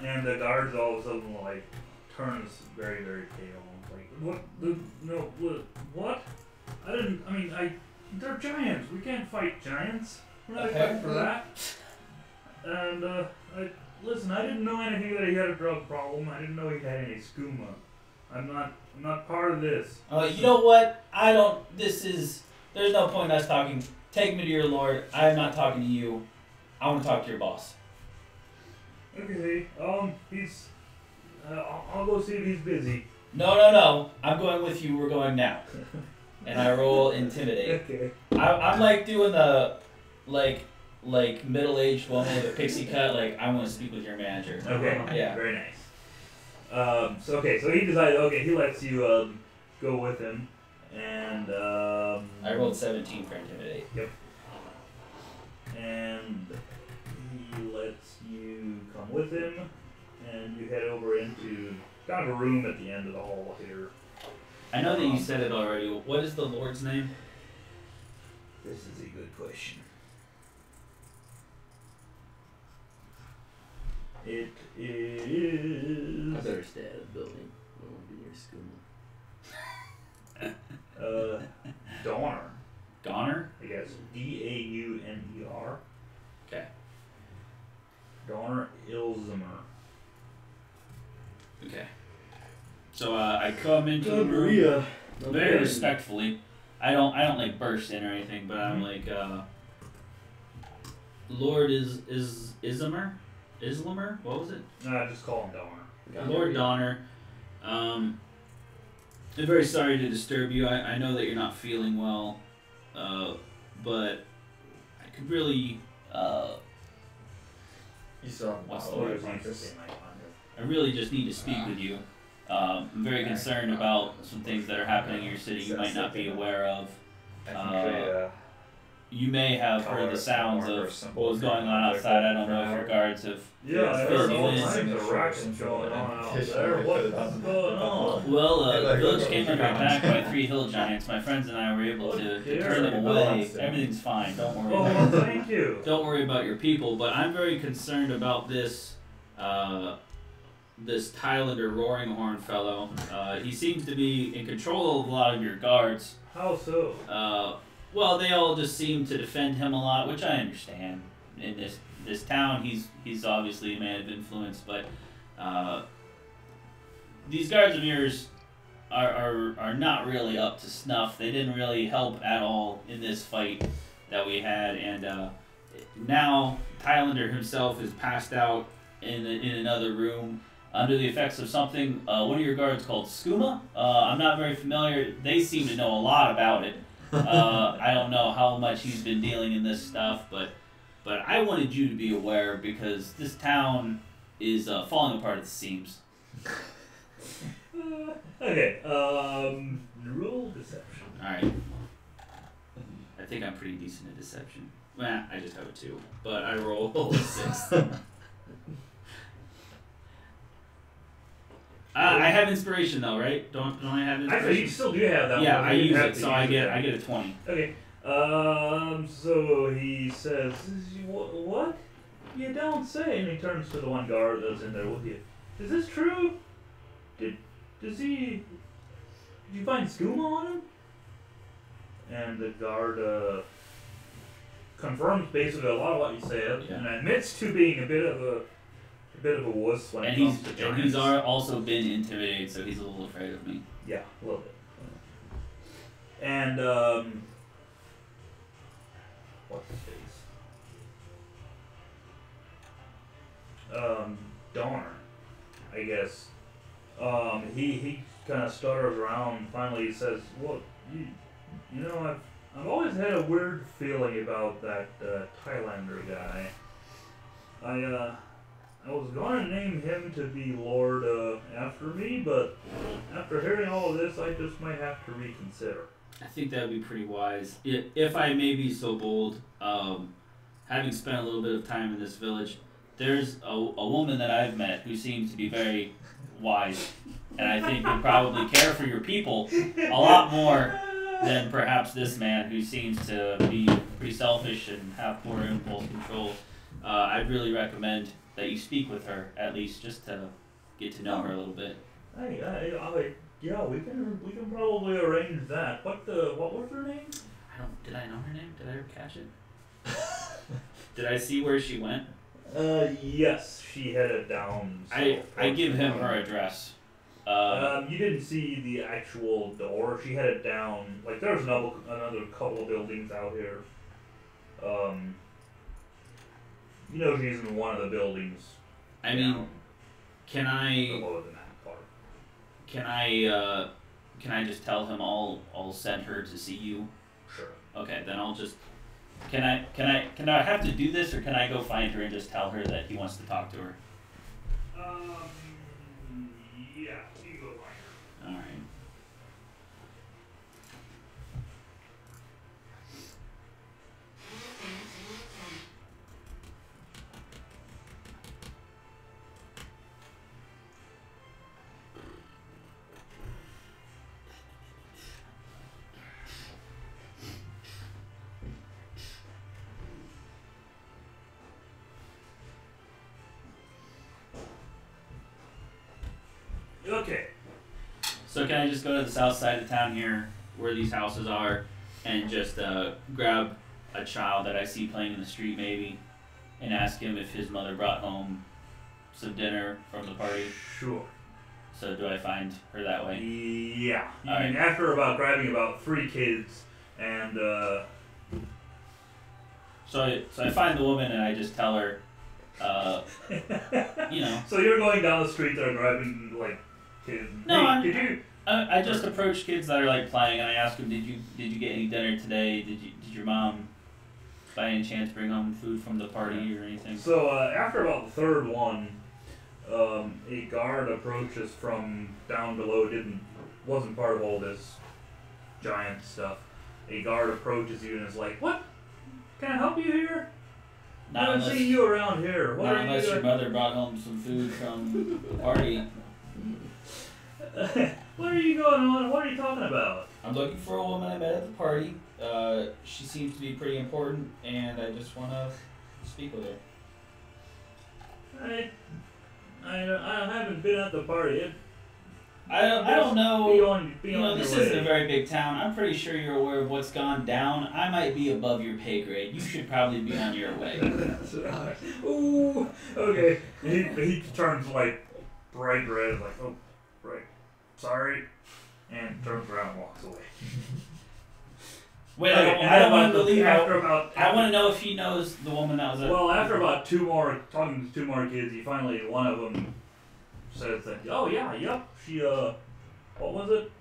And the guard's all of a sudden like, turns very, very pale. Like, what? What? They're giants. We can't fight giants. We're not fighting for that. And, listen, I didn't know anything that he had a drug problem. I didn't know he had any skooma. I'm not part of this. You know what? There's no point in us talking. Take me to your lord. I'm not talking to you. I want to talk to your boss. Okay, I'll go see if he's busy. No. I'm going with you. We're going now. And I roll intimidate. Okay. I'm like doing the, like middle-aged woman with a pixie cut. Like, I want to speak with your manager. Okay. Yeah. Very nice. So he decided. Okay, he lets you go with him, and I rolled 17 for intimidate. Yep. And he lets you come with him, and you head over into kind of a room at the end of the hall here. I know that you said it already. What is the lord's name? This is a good question. It is. I better stay out of the building. I don't want to be near Skooma. Donner. Donner? I guess Dauner. Okay. Donner Ilzimer. Okay. So I come into the room very respectfully. I don't like burst in or anything, but I'm like, Lord Islamer? What was it? Just call him Donner. Lord Donner. I'm very sorry to disturb you. I know that you're not feeling well, but I could really You still have What's the oh, word? Marcus. I really just need to speak with you. I'm very concerned about some things that are happening in your city you might not be aware of. I can create You may have heard the sounds of what was going on outside. I don't know if your guards have. Yeah, I heard all Yes, kinds of rackets going on out there. What's going on? Well, the village came under attack by 3 hill giants. My friends and I were able to turn them away. Everything's fine. Don't worry. Oh, well, thank you. Don't worry about your people. But I'm very concerned about this. This Tylander Roaring Horn fellow. He seems to be in control of a lot of your guards. How so? Well, they all just seem to defend him a lot, which I understand. In this town, he's obviously a man of influence, but these guards of yours are not really up to snuff. They didn't really help at all in this fight that we had, and now Tylander himself is passed out in another room under the effects of something. One of your guards called skooma. I'm not very familiar. They seem to know a lot about it. I don't know how much he's been dealing in this stuff, but I wanted you to be aware because this town is falling apart at the seams. Okay, roll deception. Alright. I think I'm pretty decent at deception. Well, I just have a 2, but I roll a 6. I have inspiration though, right? Don't I have inspiration? Actually, you still do have that yeah, one. I You use have it, to so I use get it. a 20. Okay. So he says, "What? You don't say." And he turns to the one guard that's in there with you. Is this true? Did you find skooma on him? And the guard confirms basically a lot of what you said, Yeah. and admits to being a bit of a wuss when it comes to giants. he's also been intimidated, so he's a little afraid of me. Yeah, a little bit. And what's his face? Donner, I guess. He kind of stutters around. Finally, he says, "Well, you know, I've always had a weird feeling about that Tylander guy. I was going to name him to be Lord after me, but after hearing all of this, I just might have to reconsider." I think that would be pretty wise. If I may be so bold, having spent a little bit of time in this village, there's a woman that I've met who seems to be very wise, and I think would probably care for your people a lot more than perhaps this man who seems to be pretty selfish and have poor impulse control. I'd really recommend that you speak with her, at least just to get to know her a little bit. Yeah, we can probably arrange that. What was her name? Did I know her name? Did I ever catch it? Did I see where she went? Yes, she headed down. I give him her address. You didn't see the actual door. She headed down. Like there's another couple of buildings out here. You know she's in one of the buildings. I mean, can I below the map part. can I just tell him I'll send her to see you? Sure. Okay, then I'll just. Can I have to do this, or can I go find her and just tell her that he wants to talk to her? Yeah, you can go find her. All right. Okay. So can I just go to the south side of town here, where these houses are, and just grab a child that I see playing in the street maybe, and ask him if his mother brought home some dinner from the party? Sure. So do I find her that way? Yeah. All right. And after grabbing about 3 kids and So I find the woman and I just tell her, you know. So you're going down the street there grabbing like kids. No, hey, did you? I just approach kids that are like playing and I ask them, did you get any dinner today? Did your mom by any chance bring home food from the party or anything? So after about the 3rd one, a guard approaches from down below. Wasn't part of all this giant stuff. A guard approaches you and is like, "What? Can I help you here? I haven't seen you around here. What Not are you unless your doing?" mother brought home some food from the party. What are you going on? What are you talking about? I'm looking for a woman I met at the party. She seems to be pretty important, and I just want to speak with her. I haven't been at the party. I don't know. Be on This your isn't way. a very big town. I'm pretty sure you're aware of what's gone down. I might be above your pay grade. You should probably be on your way. Ooh. Okay. He turns like bright red, like, oh, right, sorry, and turns around and walks away. Wait, Okay, I don't want to believe. I After want to know if he knows the woman that was at. Well, after about talking to 2 more kids, he finally, one of them says that, oh yeah, yep, she, what was it?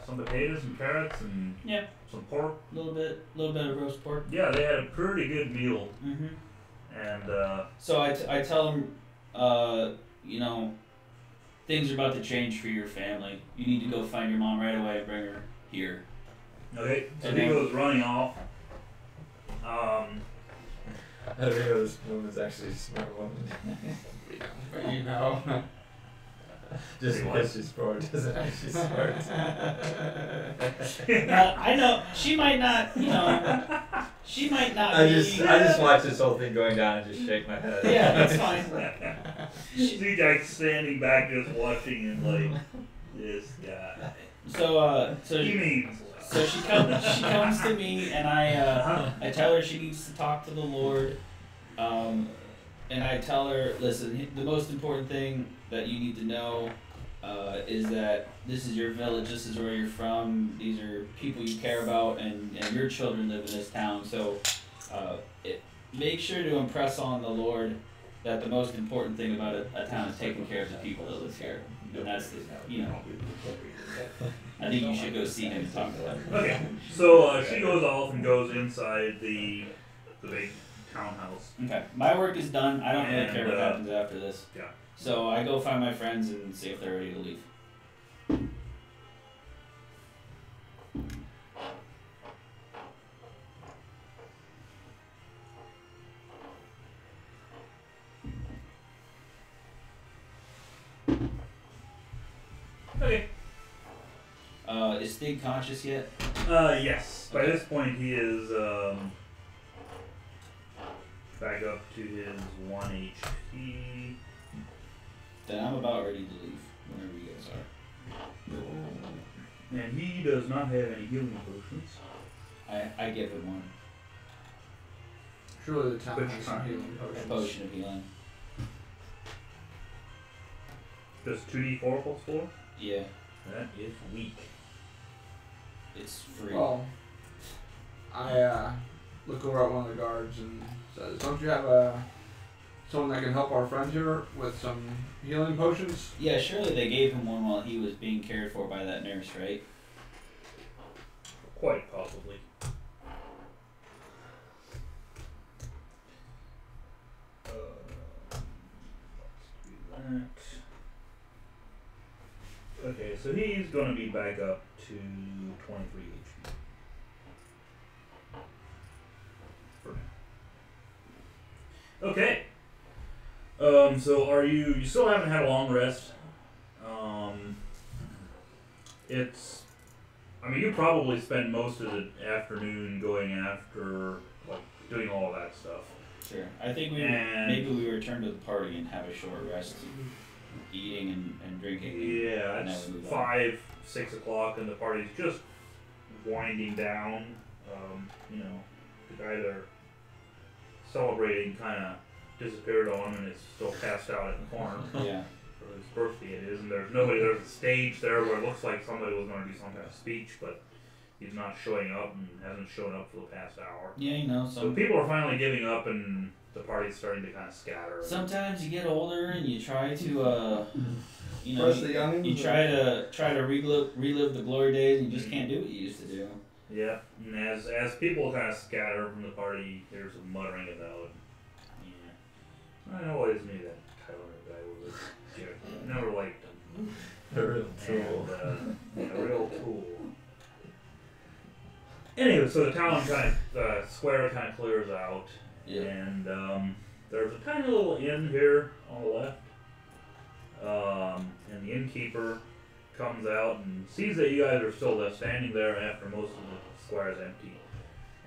Some potatoes and carrots and Yeah. some pork. A little bit of roast pork. Yeah, they had a pretty good meal. Mm-hmm. And, So I tell him, you know, things are about to change for your family. You need to go find your mom right away and bring her here. okay, so And he then- goes running off. I don't think this woman's actually a smart woman. But you know. Just Say because she's bored doesn't mean she's smart. I know she might not, you know, she might not I be. just watch this whole thing going down and just shake my head. Yeah, that's fine. See Jack standing back just watching and like, this guy. So He means So she comes to me and I tell her she needs to talk to the Lord, and I tell her, listen, the most important thing that you need to know is that this is your village, this is where you're from, these are people you care about, and your children live in this town. So make sure to impress on the Lord that the most important thing about a town is taking care of the people that live here. And that's I think you should go see him and talk to him. okay. So she goes off and goes inside the big townhouse. Okay, my work is done. I don't really And, care what happens after this. yeah. So I go find my friends and see if they're ready to leave. Okay. Is Stig conscious yet? Yes. By this point, he is back up to his 1 HP. Then I'm about ready to leave whenever you guys are. And he does not have any healing potions. I give him one. Surely the town Which has some kind? healing A potions. potion of healing. Just 2d4 plus 4? Yeah, That is weak. it's free. Well, I look over at one of the guards and says, "Don't you have someone that can help our friend here with some healing potions?" Yeah, surely they gave him one while he was being cared for by that nurse, right? Quite possibly. Let's do that. Okay, so he's gonna be back up to 23 HP. For now. Okay. So are you still haven't had a long rest? I mean, you probably spent most of the afternoon going after, like, doing all of that stuff. Sure. I think maybe we return to the party and have a short rest, eating and drinking. Yeah, and it's then we move on. 5, 6 o'clock, and the party's just winding down. You know, the guy they're celebrating kind of disappeared on and is still passed out in the corner. Yeah. For his birthday it is, and there's nobody. There's a stage there where it looks like somebody was going to do some kind of speech, but he's not showing up and hasn't shown up for the past hour. Yeah, you know, So people are finally giving up, and the party's starting to kind of scatter. sometimes you get older and you try to, you know, Whereas the youngins you try to relive the glory days, and you just can't do what you used to do. Yeah, and as people kind of scatter from the party, there's some muttering about, yeah, I know always knew that Tyler guy was a jerk. I never liked him. A real tool. And, a real tool. Anyway, so the town kind of, square kind of clears out, Yeah. and there's a tiny little inn here on the left, and the innkeeper comes out and sees that you guys are still left standing there after most of the square is empty,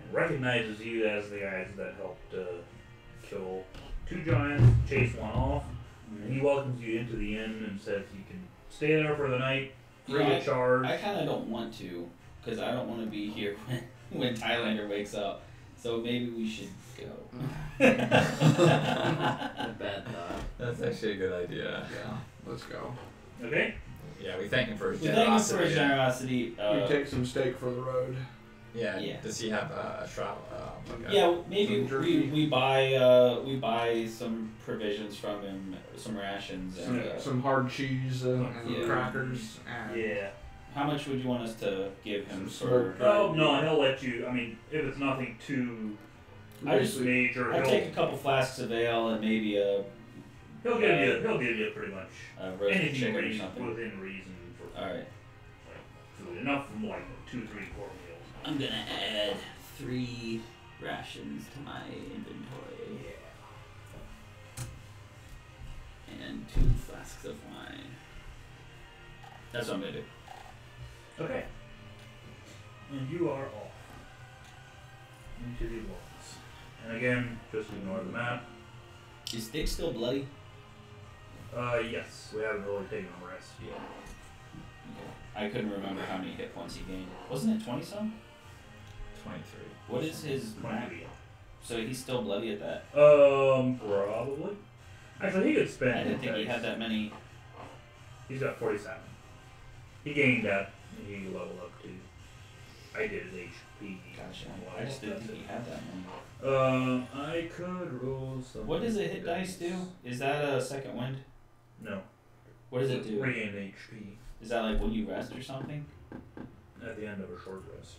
and recognizes you as the guys that helped kill 2 giants, chase one off, and he welcomes you into the inn and says you can stay there for the night, free Yeah, of charge. I kind of don't want to, because I don't want to be here when Tylander wakes up. So maybe we should go. Bad thought. That's actually a good idea. Yeah, let's go. Okay? Yeah, we thank him for his We thank him generosity. for his generosity. We take some steak for the road. Yeah. Yeah. Does he have a travel? Like a, Yeah, maybe Some jerky. we buy some provisions from him, some rations, and Some hard cheese and Yeah. crackers. And Yeah. how much would you want us to give him Some for? smoked Oh, no, he'll let you, I mean, if it's nothing too I just- major, I'd take a couple flasks of ale and maybe a he'll give you pretty much roasted anything chicken or reason, something. within reason for All right, like, food. Enough from like 2, 3, 4 meals. I'm gonna add 3 rations to my inventory and 2 flasks of wine. That's what I'm gonna do. Okay. And you are off into the woods. And again, just ignore the map. Is Dick still bloody? Yes, we haven't really taken a rest yet. Okay. I couldn't remember how many hit points he gained. Wasn't it 20 some? 23. What is his max? 23. So he's still bloody at that. Probably. Actually, he could spend. I didn't think he dice. had that many. He's got 47. He gained that. He leveled up to. I did his HP. Gotcha. I just didn't think he had that many. I could roll some. What does a hit dice do? Is that a second wind? No. What does it do? Regain HP Is that like when you rest or something? at the end of a short rest.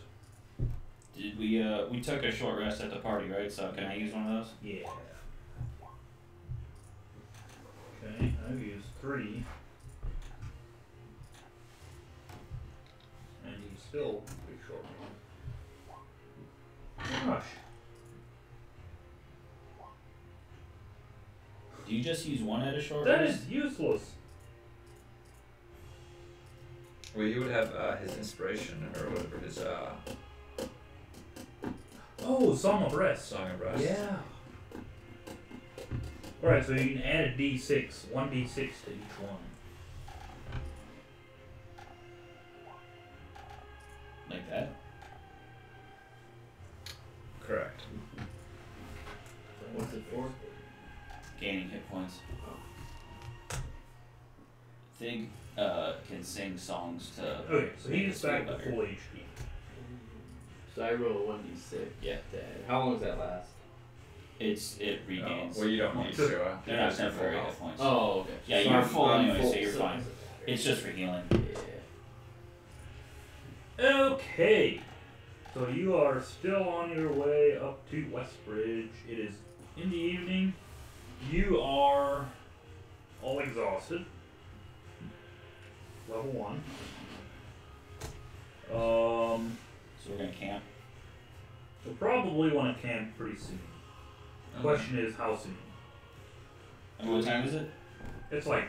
Did we took a short rest at the party, right? So can I use one of those? Yeah. Okay, I've used 3. And he's still pretty short. Gosh. Do you just use one at a short That rest? is useless. Well, you would have his inspiration or whatever his Oh, Song of Rest. song of rest. Yeah. Alright, so you can add a d6, 1d6 to each one. Like that? Correct. What's it for? Gaining hit points. Thing can sing songs to. Okay, so make he's us feel back to better. full HP. So I roll a 1d6. Yeah. How long does that last? It regains. Well, you don't need to. They're not temporary hit points. Oh, okay. Yeah, So you're I'm- full I'm anyway, full, so you're fine. It's just for healing. Yeah. Okay. So you are still on your way up to Westbridge. It is in the evening. You are all exhausted. Level 1. So we're gonna camp. We'll probably want to camp pretty soon. The question is how soon. And what time is it? It's like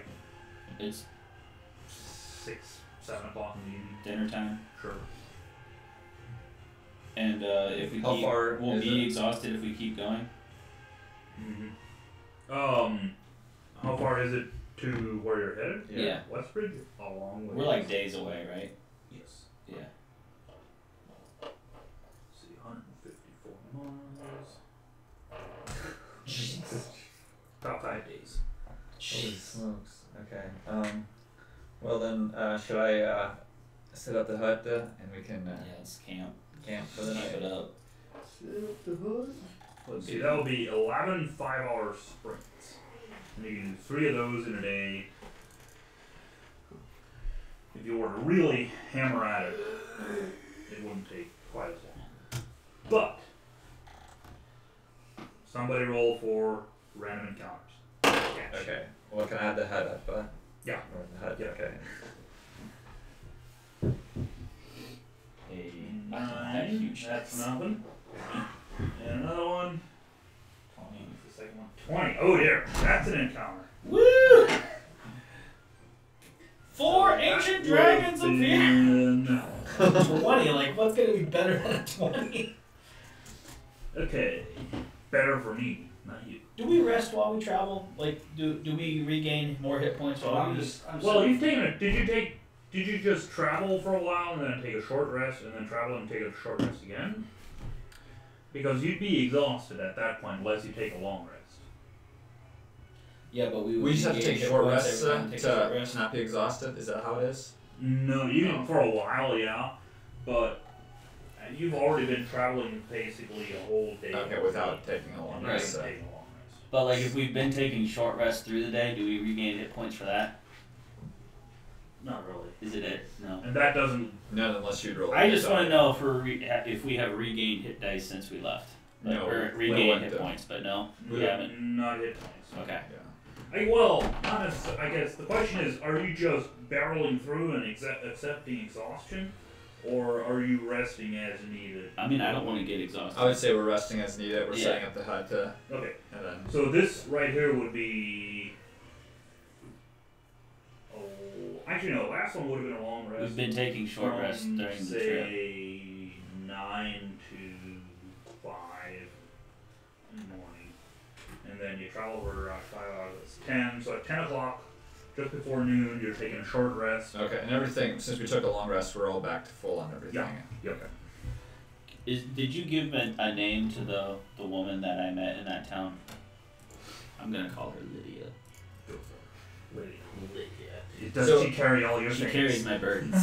It's 6, 7 o'clock in the evening. dinner time. Sure. And if we How keep, far we'll is be it? exhausted if we keep going. How far is it to where you're headed? Yeah. Westbridge? A long way. We're like days away, right? Yes. Yeah. Let's see, 154 miles. Jesus. About 5 days. Holy smokes. Okay. Well then, should I set up the hut and we can Yeah, it's camp. camp for the Keep night? it up. Let's see, that will be 11 5-hour sprints. And you can do 3 of those in a day. If you were to really hammer at it, it wouldn't take quite as long. But somebody roll for random encounters. Okay. Well, can I have the hut up? Yeah. Or the hut? Yeah. Okay. That huge. That's nothing. And another one. 20. The second one. 20. Oh dear, that's an encounter. Woo! 4 So ancient that dragons would've appear. been- 20, like, what's gonna be better than a 20? Okay, better for me, not you. Do we rest while we travel? Like, do we regain more hit points while we Well, you've taken a. Did you just travel for a while and then take a short rest and then travel and take a short rest again? Because you'd be exhausted at that point unless you take a long rest. Yeah, but we We just have to regain take hit short points rests every time we take a short to rest. not be exhausted. Is that how it is? No, you can for a while, yeah, but you've already been traveling basically a whole day. Okay, without taking a long and rest. not So. taking a long rest. But like, if we've been taking short rests through the day, do we regain hit points for that? Not really. Is it? No. And that doesn't. None unless you roll. I just want to yourself. know if we have regained hit dice since we left. Like, No, or we regained went hit to- points, but no, we Yeah, haven't. not hit points. Okay. Yeah. Well, not necessarily. I guess the question is: are you just barreling through and accepting exhaustion, or are you resting as needed? I mean, I don't want to get exhausted. I would say we're resting as needed. We're Yeah. setting up the hut, Okay, and then so this right here would be. Oh, actually no. Last one would have been a long rest. We've been taking short from, rests during the trip. say 9 to 5 in the morning, and then you travel for 5 hours. 10. So at 10 o'clock, just before noon, you're taking a short rest. okay, and everything. Since we took a long rest, we're all back to full on everything. Yeah. Yep. Did you give a name to the woman that I met in that town? I'm gonna call her Lydia. Does So- she carry all your She things? carries my burdens.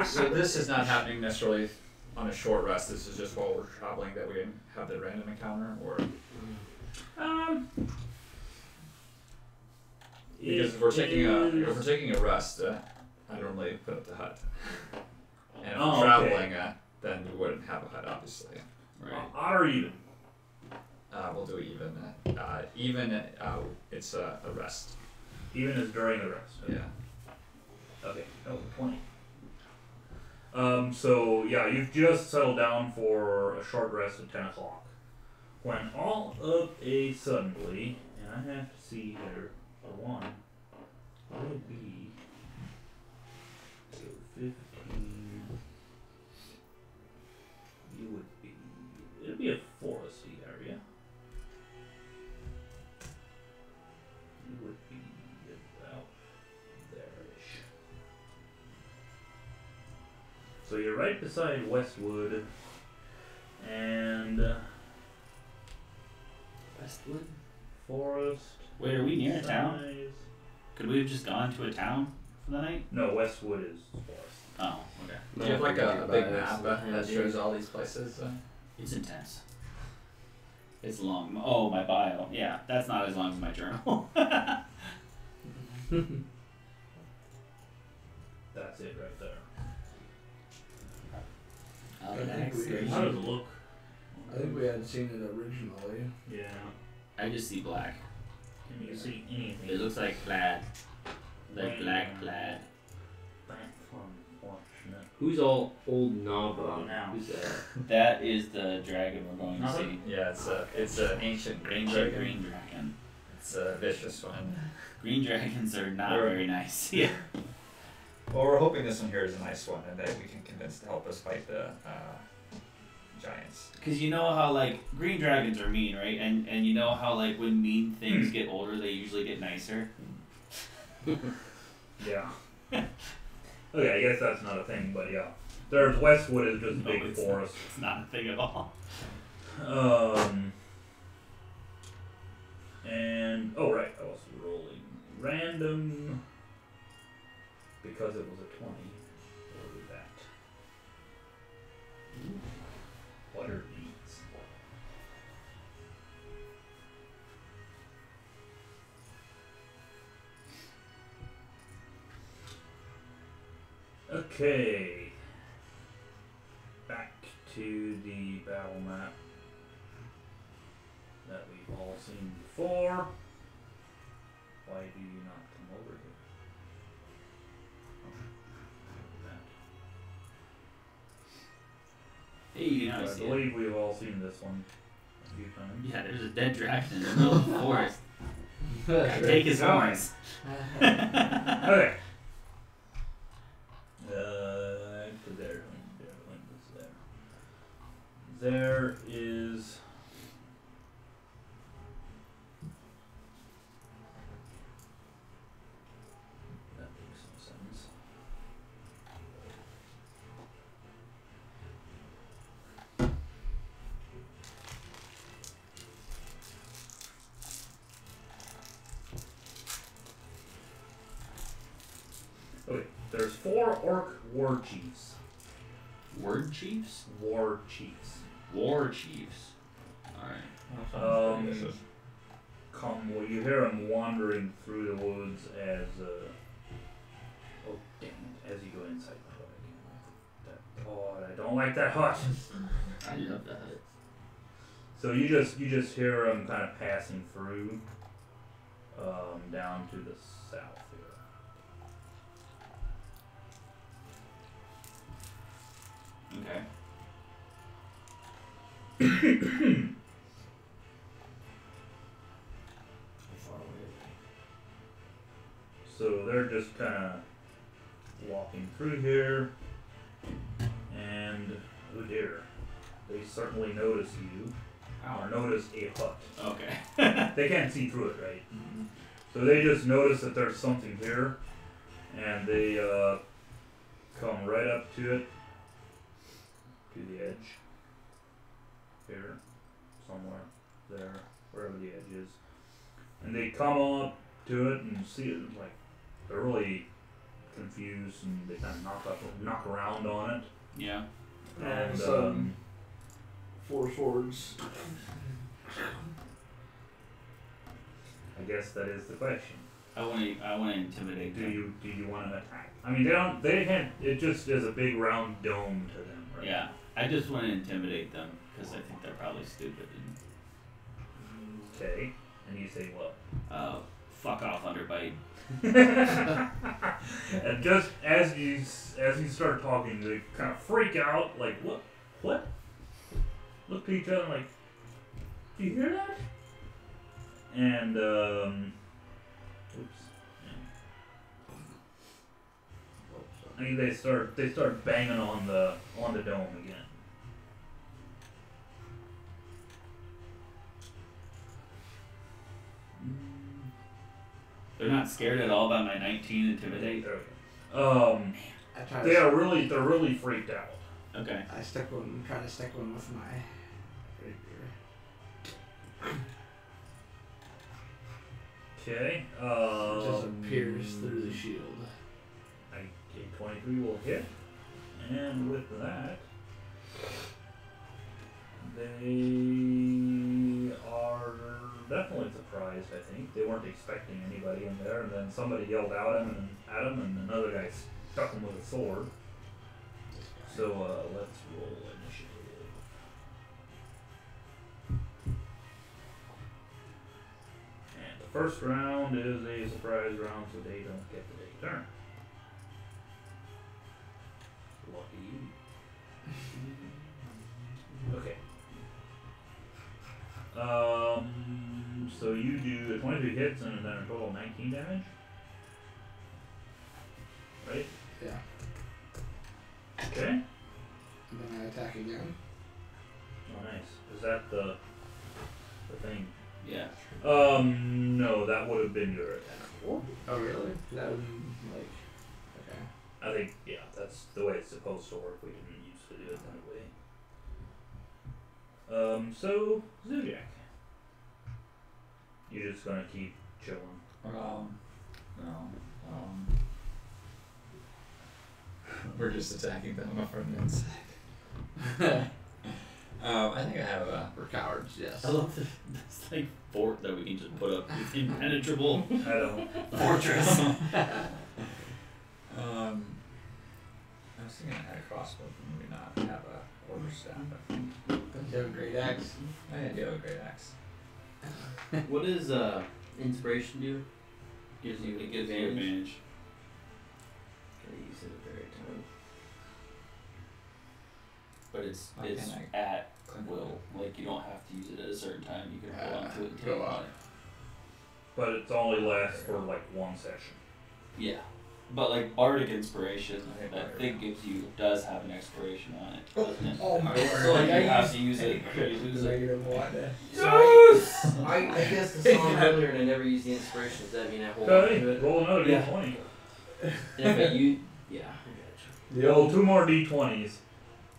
So this is not happening necessarily on a short rest. This is just while we're traveling that we have the random encounter, or because if we're taking a rest, I normally put up the hut. And if Oh, we're okay. traveling, then we wouldn't have a hut, obviously. Right. Odd or even? We'll do even. It's a rest. Even as during the rest. Yeah. Okay, that was a 20. So yeah, you've just settled down for a short rest at 10 o'clock. When all of a suddenly, and I have to see here, for one, would be, so 15, you would be, it'd be a foresty area. You would be about there-ish. So you're right beside Westwood, and Westwood. Forest. Wait, are we near a town? Size. Could we have just gone to a town for the night? No, Westwood is Forest. Oh, okay. Do you have like a big map that shows all these places? It's intense. It's long. Oh, my bio. Yeah, that's not as long as my journal. That's it right there. Oh, I think that's we- great. How does it look? I think we had seen it originally. Yeah. I just see black. Can you see anything? It looks like plaid. Like black plaid. Back from watching it. Who's all old Naba? Now. Who's that? That is the dragon we're going to Nothing? see. Yeah, it's an ancient green Ancient dragon. green dragon. It's a vicious one. Green dragons are not Or- very nice. Yeah. Well, we're hoping this one here is a nice one, and that we can convince to help us fight the giants. Because you know how like green dragons are mean, right? And you know how like when mean things get older, they usually get nicer. Yeah. Okay, I guess that's not a thing, but yeah. There's Westwood is just No, big it's forest. It's not a thing at all. And oh right, I was rolling random because it was a 20. We'll do that. Butter beans. Okay. Back to the battle map that we've all seen before. Why do you not come over here? Oh, Hey, you know, I I see it. believe we've all seen this one a few times. Yeah, there's a dead dragon in the middle of the forest. Take his horns. Okay. There is. That makes no sense. Okay, there's 4 orc war chiefs. Word chiefs? War chiefs. War chiefs. Alright. Well, you hear them wandering through the woods as oh damn it, as you go inside the hut again. I don't like that hut. I love that. So you just hear them kind of passing through down to the south here. Okay. So they're just kind of walking through here, and oh dear, they certainly notice you, or notice a hut. Okay. They can't see through it, right? So they just notice that there's something here, and they come right up to it, to the edge, here, somewhere, there, wherever the edge is, and they come up to it and see it, like, they're really confused, and they kind of knock around on it, Yeah. and Sudden. 4 swords. I guess that is the question. I want to intimidate Do them. you want to attack? I mean, it just is a big round dome to them, right? Yeah. I just want to intimidate them because I think they're probably stupid Okay. And you say what? and fuck off, underbite. And just as you start talking, they kind of freak out, like what? Look to each other like, do you hear that? And oops. I mean, they start banging on the dome again. They're not scared at all by my 19 intimidate. There we go. I try they're to. really freaked out. Okay. I try to stick one with my rapier. Okay. Just appears through the shield. A 23 will hit, and with that, they are definitely surprised. I think they weren't expecting anybody in there, and then somebody yelled at him, and another guy stuck him with a sword. So let's roll initiative. And the first round is a surprise round, so they don't get the day turn. Lucky you. Okay. So you do 23 hits and then a total of 19 damage? Right? Yeah. Okay. And then I attack again. Oh, nice. Is that the thing? Yeah. No, that would have been your attack. Oh, really? That would like. Okay. I think, yeah, that's the way it's supposed to work. We didn't used to do it that way. So, Zodiac. You're just gonna keep chilling. No. We're just attacking them from the inside. I think I have a. We're cowards, yes. I love this like fort that we can just put up. It's impenetrable I don't. fortress. I was thinking I had a crossbow, but maybe not have a order staff. Don't you have a great axe? I do have a great axe. What does inspiration do? Gives you It gives you advantage. Gotta use it at the right time. But it's Why it's can't at Click will. Like you don't have to use it at a certain time. You can hold on to it and go take out. it. But it's only lasts for like one session. Yeah. But like Bardic Inspiration, Okay, that Bardic. thing does have an expiration on it, doesn't it? Oh my So like word. you have to use it or you lose it. Negative one. I guess the song earlier and I never used the inspiration. Does that mean I hold on to Okay, it? roll another Yeah. d20. And if I use, yeah, I gotcha. Roll 2 more d20s.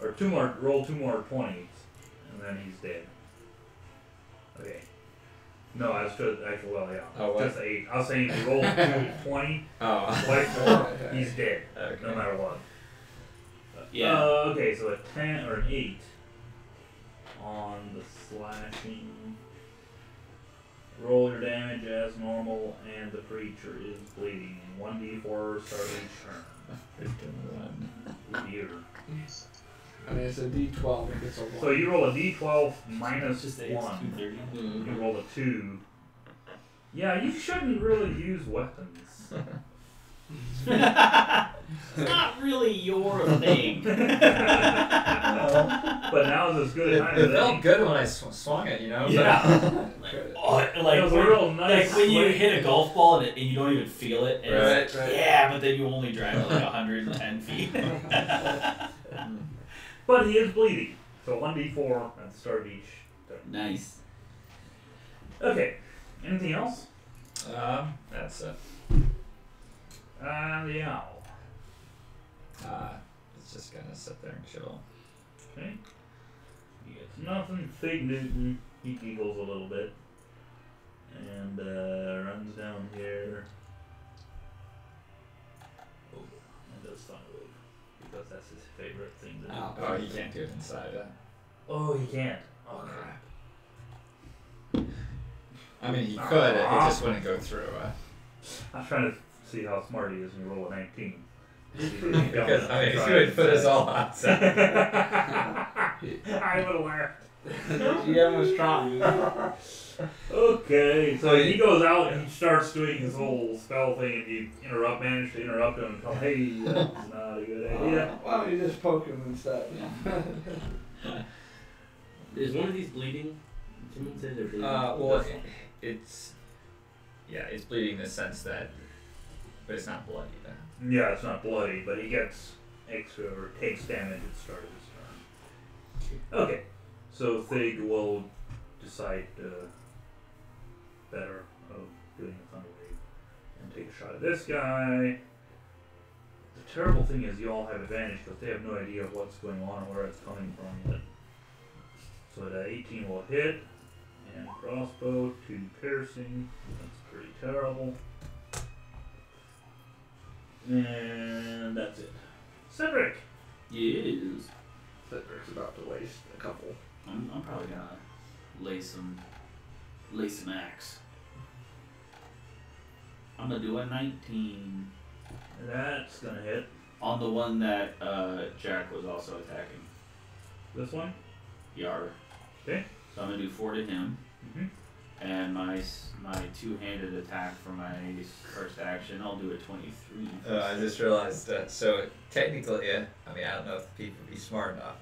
Or roll 2 more 20s. And then he's dead. Okay. No, I was just, actually, well, yeah. Oh, what? Just 8. I was saying if you roll 20, Oh. twice more, he's dead. Okay. No matter what. Yeah. Okay, so a 10 or an 8 on the slashing. Roll your damage as normal, and the creature is bleeding. 1d4 start each turn. Here. I mean, it's a D12. It gets a 1. So you roll a d12 It's minus just 1. 230. Mm-hmm. You roll a 2. Yeah, you shouldn't really use weapons. It's not really your thing. But now is as good a time It as felt any. good when I swung it, you know? Yeah. Oh, It like was a when, real nice like when you swing. hit a golf ball and you don't even feel it. And it's Right. Yeah, but then you only drive it like 110 feet. But he is bleeding. So 1d4 at the start of each turn. Nice. Okay. Anything else? That's it. The owl. It's just gonna sit there and chill. Okay. He gets nothing. Fig Newton. He giggles a little bit. And runs down here. Oh, and does Thunder Wave. Because that's his favorite thing to do. Oh, he can't do it inside. Oh, he can't. Oh, crap. I mean, he could. It just wouldn't go through. I was trying to see how smart he is when you roll a 19. Because I mean, he would put us all outside. I would have laughed. The GM was strong. Okay, so he goes out and he starts doing his whole spell thing, and you manage to interrupt him and tell him, hey, that's not a good idea. Why don't you just poke him instead? Is one of these bleeding? Someone said they're bleeding. Well, it's bleeding in the sense that, but it's not bloody. Then. Yeah, it's not bloody, but he gets extra or takes damage at the start of his turn. Okay, so Thig will decide better of doing a Thunder Wave and take a shot at this guy. The terrible thing is you all have advantage because they have no idea what's going on or where it's coming from yet. So the 18 will hit, and crossbow, 2 piercing. That's pretty terrible. And that's it. Cedric! Yes. Cedric's about to waste a couple. I'm probably gonna lay some axe. I'm gonna do a 19 That's gonna hit. on the one that Jack was also attacking. This one? Yar. Okay. So I'm gonna do 4 to him, Mm-hmm. and my two-handed attack for my first action, I'll do a 23. I just realized, so technically, I mean, I don't know if people would be smart enough,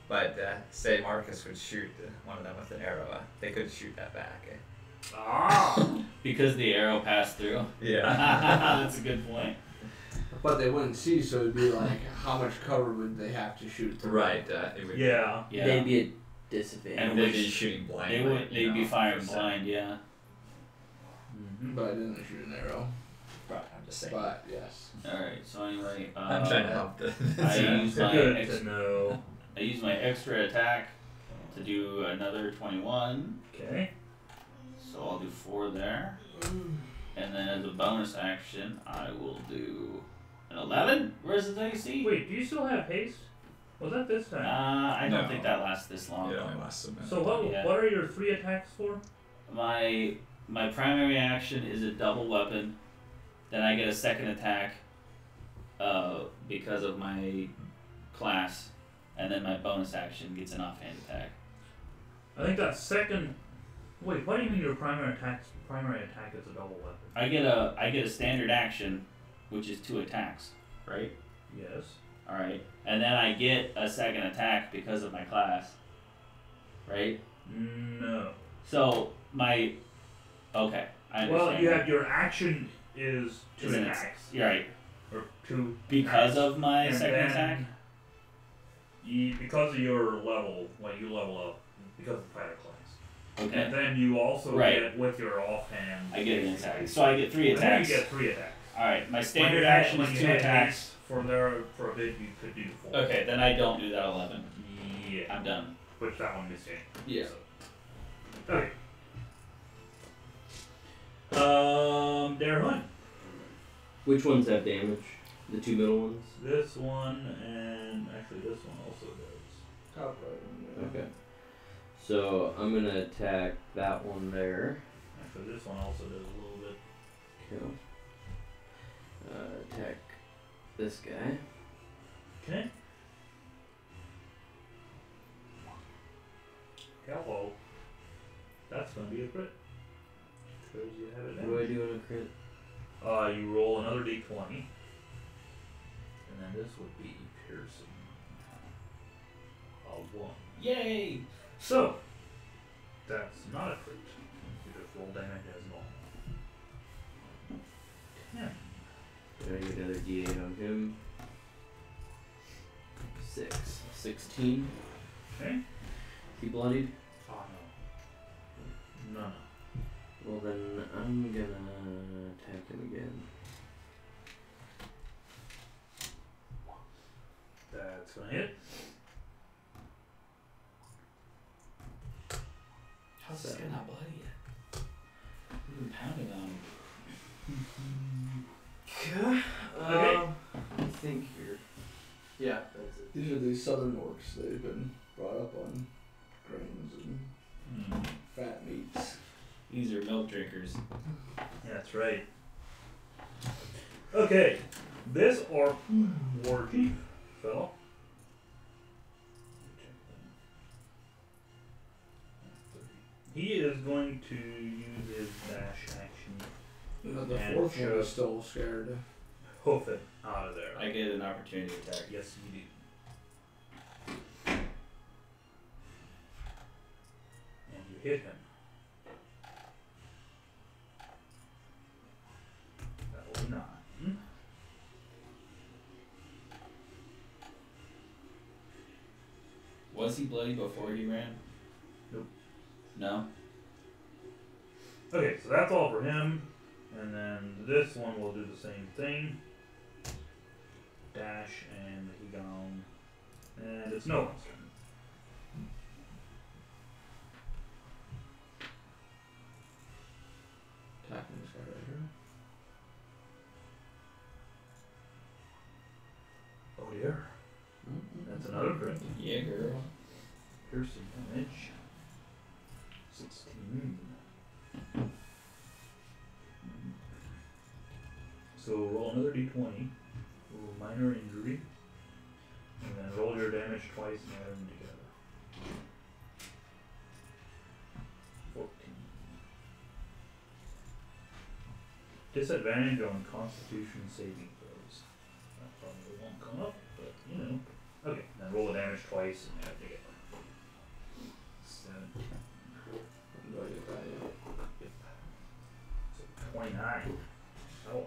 but say Marcus would shoot one of them with an arrow, they could shoot that back. Ah! Because the arrow passed through. Yeah. That's a good point. But they wouldn't see, so it'd be like, how much cover would they have to shoot through? Right. It would, Yeah. Yeah. They'd be at disadvantage. And they'd which- be shooting blindly. They'd be firing so- blind, yeah. Mm-hmm. But I didn't shoot an arrow. Right, I'm just saying. But yes. Alright, so anyway, I'm trying to help the. I use my Good to know. I use my extra attack to do another 21. Okay. So I'll do 4 there. And then as a bonus action, I will do an 11 versus AC. Wait, do you still have haste? Was that this time? I don't No. think that lasts this long. It only lasts a minute. So what Yeah. what are your 3 attacks for? My primary action is a double weapon. Then I get a second attack because of my class. And then my bonus action gets an offhand attack. I think that second. Wait, what do you mean your primary attack is a double weapon? I get a standard action, which is 2 attacks, right? Yes. All right, and then I get a second attack because of my class, right? No. So my, okay, I understand. Well, you have your action is 2 Isn't it? attacks. You're right. Or 2 Because attacks. of my And second then attack. Because of your level, when you level up, because of fighter class. Okay. And then you also Right. get with your offhand. I get an attack, so I get 3 And then attacks. you get 3 attacks. All right, my When standard you had- action when is you 2 had attacks. haste for a bit you could do 4. Okay, then I don't do that 11. Yeah. I'm done. Which that one missed. Yeah. Okay. Dare Hunt. Which ones have damage? The 2 middle ones? This one and actually this one also does. Top right one, yeah. Okay. So I'm gonna attack that one there. Actually this one also does a little bit. Kill. Attack this guy. Okay. Hello. That's gonna be a crit. Because you have it What do I do in a crit? You roll another d20. And then this would be piercing. A 1. Yay! So, that's not a crit. You just roll damage as normal. 10. Did I get another D8 on him? 6. 16. Okay. He bloodied? Oh no. No. Well then I'm gonna attack him again. That's gonna hit. How's this guy not bloody yet? We've been pounding on him. Okay. I think you're. Yeah, that's it. These are the southern orcs. They've been brought up on grains and fat meats. These are milk drinkers. That's right. Okay. This orc war chief fellow. He is going to use his dash action. The And fourth one shove. is still scared. Hoof it out of there. I get an opportunity attack. Yes, you do. And you hit him. That will be 9. Was he bloody before he ran? Nope. No? Okay, so that's all for him. And then this one will do the same thing. dash and he gone. And it's no one's turn. Attacking this guy right here. Oh dear. That's another crit. Yeah, girl. Piercing damage. 16. So roll another d20. Roll minor injury. And then roll your damage twice and add them together. 14. Disadvantage on Constitution saving throws. That probably won't come up, but you know. Okay, then roll the damage twice and add it together. 17. Do I get that yet? So 29. Oh.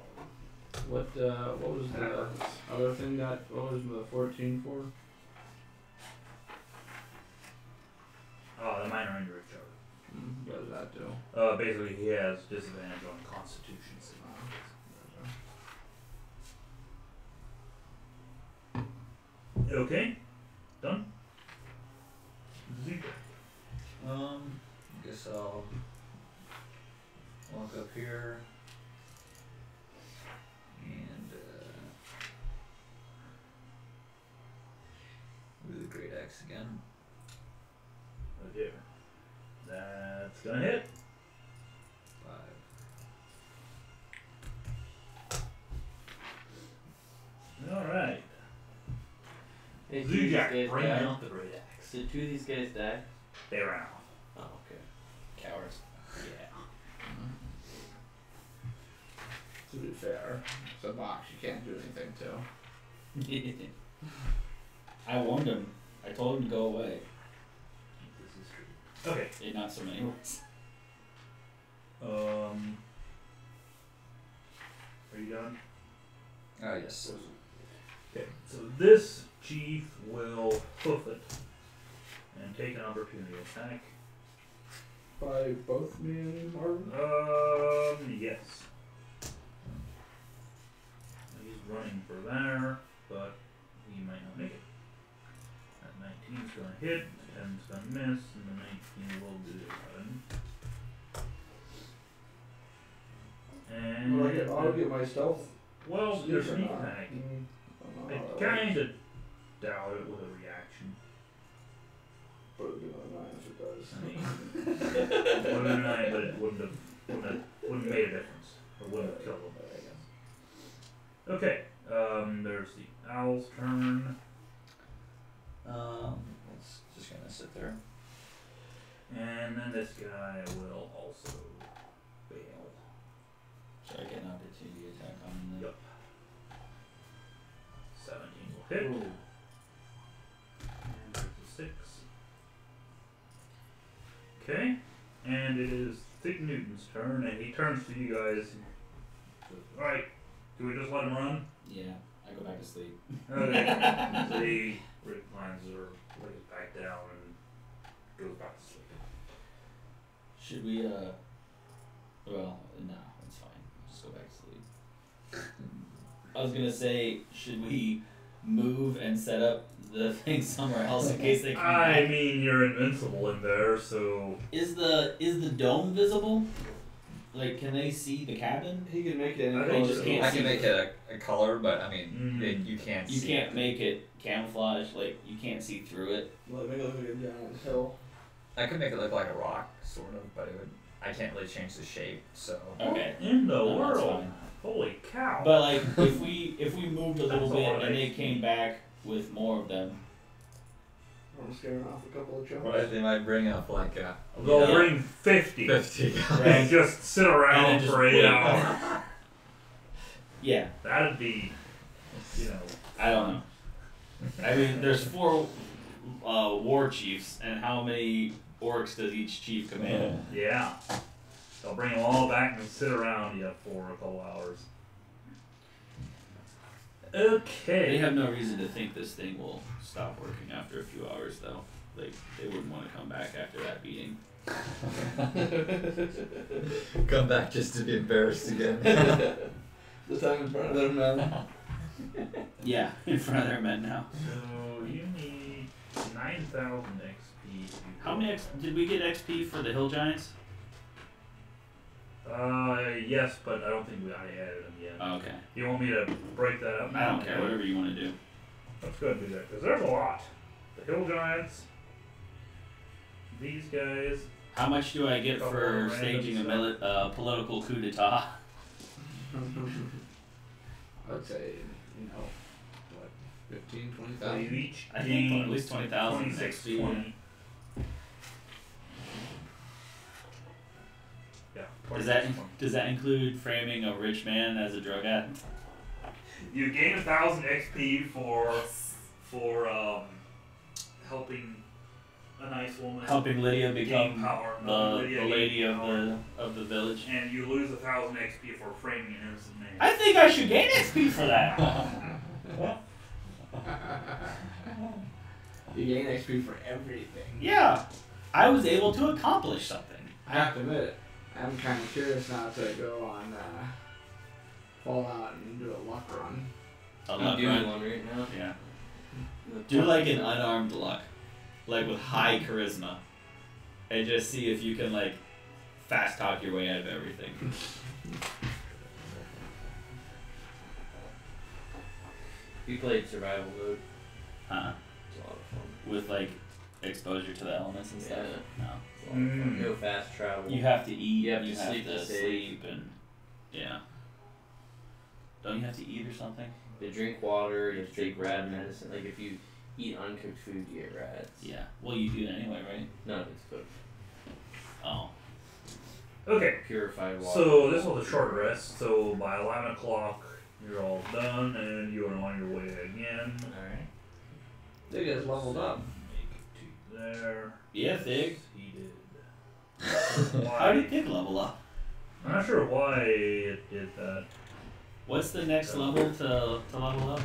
What was the other thing that, what was the 14 for? Oh, the minor injury charge. What does that do? Basically he has disadvantage on Constitution saving. Okay, done. Zebra. Guess I'll walk up here and with the great axe again. Oh dear. That's gonna hit. 5. Alright. Hey, two of these Zujak, guys bring die. out the great axe. Did two of these guys die? They ran off. Oh, okay. Cowards. Yeah. To be fair, it's a box you can't do anything to. I warned him. I told him to go away. This is true. Okay. In not so many words. Are you done? Oh yes. Okay, so this chief will hoof it and take an opportunity attack. By both me and Marvin? Yes. He's running for there, but he might not make it. That 19's gonna hit, 10's gonna miss, and the 19 will do 11. And I'll get my stealth. well, your Sneak or sneak not? attack. I I don't know how that kinda works, doubt it with a reaction. but it'd be another 9 if it does. I mean, it would have been 9, but it wouldn't have made a difference. Or wouldn't have killed him, I guess. Okay, there's the owl's turn. It's just gonna sit there. And then this guy will also fail. So I get an opportunity attack on him then. Yep. 17 will hit. And there's a 6. Okay, and it is Thick Newton's turn, and he turns to you guys and says, alright, do we just let him run? Yeah, I go back to sleep. Okay. So he reclines or lays back down and goes back to sleep. Should we, well, no, it's fine. Just go back to sleep. I was gonna say, should we move and set up the thing somewhere else in case they come I back? mean, you're invincible in there, so Is the dome visible? Like, can they see the cabin? He can make it I any think color. just can't I see can make it a color, but I mean, Mhm. you can't. You see can't it. make it camouflage, like, you can't see through it. Like, make it look like a giant hill. I could make it look like a rock, sort of, but I can't really change the shape. So Okay. what in the No, that's world? fine. Holy cow. But, like, if we moved a little That's a lot bit of and they ice. came back with more of them, I'm scaring off a couple of chunks. right, they might bring up like They'll Yeah. bring 50 50. and just sit around And then just for 8 wait. hours. yeah, That'd be, you know. I don't know. I mean, there's 4 war chiefs, and how many orcs does each chief command? Yeah. They'll bring them all back and sit around you for a couple hours. Okay. They have no reason to think this thing will stop working after a few hours, though. Like, they wouldn't want to come back after that beating. Come back just to be embarrassed again. This time in front of them, man. Yeah, in front of their men now. So you need 9,000 XP. How many did we get XP for the Hill Giants? Yes, but I don't think I added them yet. Oh, okay. You want me to break that up? I don't care, whatever you want to do. Let's go ahead and do that, because there's a lot. The Hill Giants, these guys. How much do I get Couple for of staging a random political coup d'etat? I'd say, you know, what, 15, So 20,000? you each I think gain at least 20,000 26, XP. 20. Yeah. Does that 26, 20. does that include framing a rich man as a drug addict? You gain 1,000 XP for helping a nice woman Helping Lydia gain become power. the Lydia lady gain of power. the village. And you lose 1,000 XP for framing an innocent man. I think I should gain XP for that. You gain XP for everything. Yeah, I was able to accomplish something. I have to admit, I'm kind of curious now to go on Fallout and do a luck run. I'm doing one right now. Yeah. The Do like an unarmed luck, like with high charisma, and just see if you can like fast talk your way out of everything. We played survival mode. Huh? It's a lot of fun. With like exposure to the elements and stuff. Yeah. No. It's a lot of fun. No fast travel. You have to eat. You have to sleep to save. sleep, and yeah. Don't you have to eat or something? You drink water, you have to take rat medicine. Like if you eat uncooked food, you get rats. Yeah. Well, you do that anyway, right? None of it's cooked. Oh. Okay. Purified water. So this was a short rest. So by 11 o'clock, you're all done, and you are on your way again. Alright. They just leveled up. Make it to there. Yeah, Thig. He did. How did Thig level up? I'm not sure why it did that. What's the next level to level up?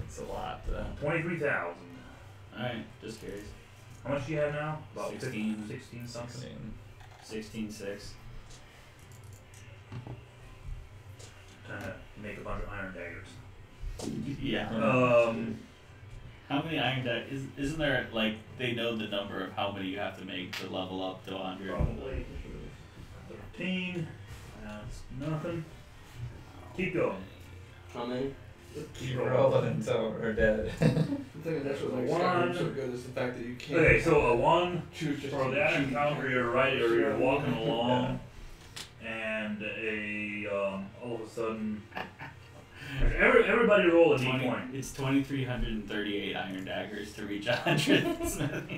It's a lot. 23,000. Alright, just curious. How much do you have now? About 16. 16 something. 16.6. Trying to make a bunch of iron daggers. Yeah. How many iron daggers? Isn't there like they know the number of how many you have to make to level up to 100? Probably 13. That's nothing. Keep going. How many? Keep rolling until we're dead. The thing that's what makes One. Skyrim so good is the fact that you can't Okay, so a 1 choose just for to that choose. encounter, you're right, or you're walking along, and all of a sudden, everybody roll a d20. It's 2,338 iron daggers to reach 100.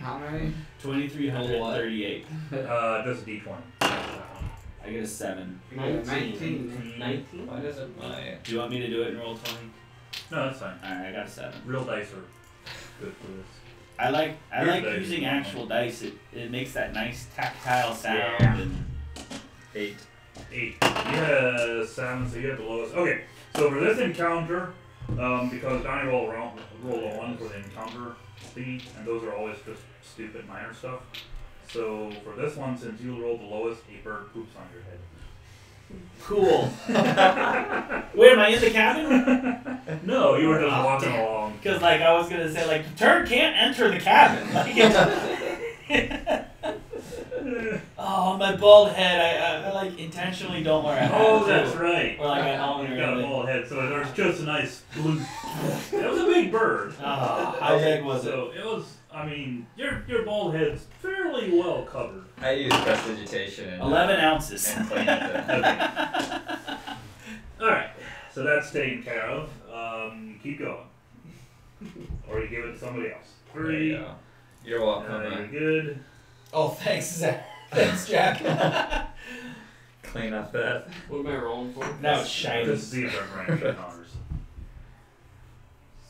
How many? 2,338. Just a d20. I get a 7. 19. 19? Why doesn't my Do you want me to do it and roll 20? No, that's fine. Alright, I got a 7. Real dice are good for this. I like Your dice using is actual dice. It makes that nice tactile sound Yeah. and 8? 8. Yeah, 7, so you have the lowest. Okay, so for this encounter, because Donnie rolled a 1 for the encounter thingy, and those are always just stupid minor stuff. So for this one, since you rolled the lowest, a bird poops on your head. cool. Wait, am I in the cabin? No, you were just walking along. Because like I was gonna say, like the turd can't enter the cabin. Oh, my bald head. I like intentionally don't wear a hat. Oh, too. that's right. Or like a helmet or You got a anything. bald head, so there's just a nice blue. It was a big bird. Oh, how big was it? So it was. I mean, your bald head's fairly well covered. I use prestidigitation and 11 ounces. and clean it. All right, so that's taken care of. Keep going, or you give it to somebody else. There you 3. go. You're welcome. You're good. Oh, thanks, Zach. Thanks, Jack. Clean up that. What am I rolling for? Now it's shiny. Just see if our branch encounters.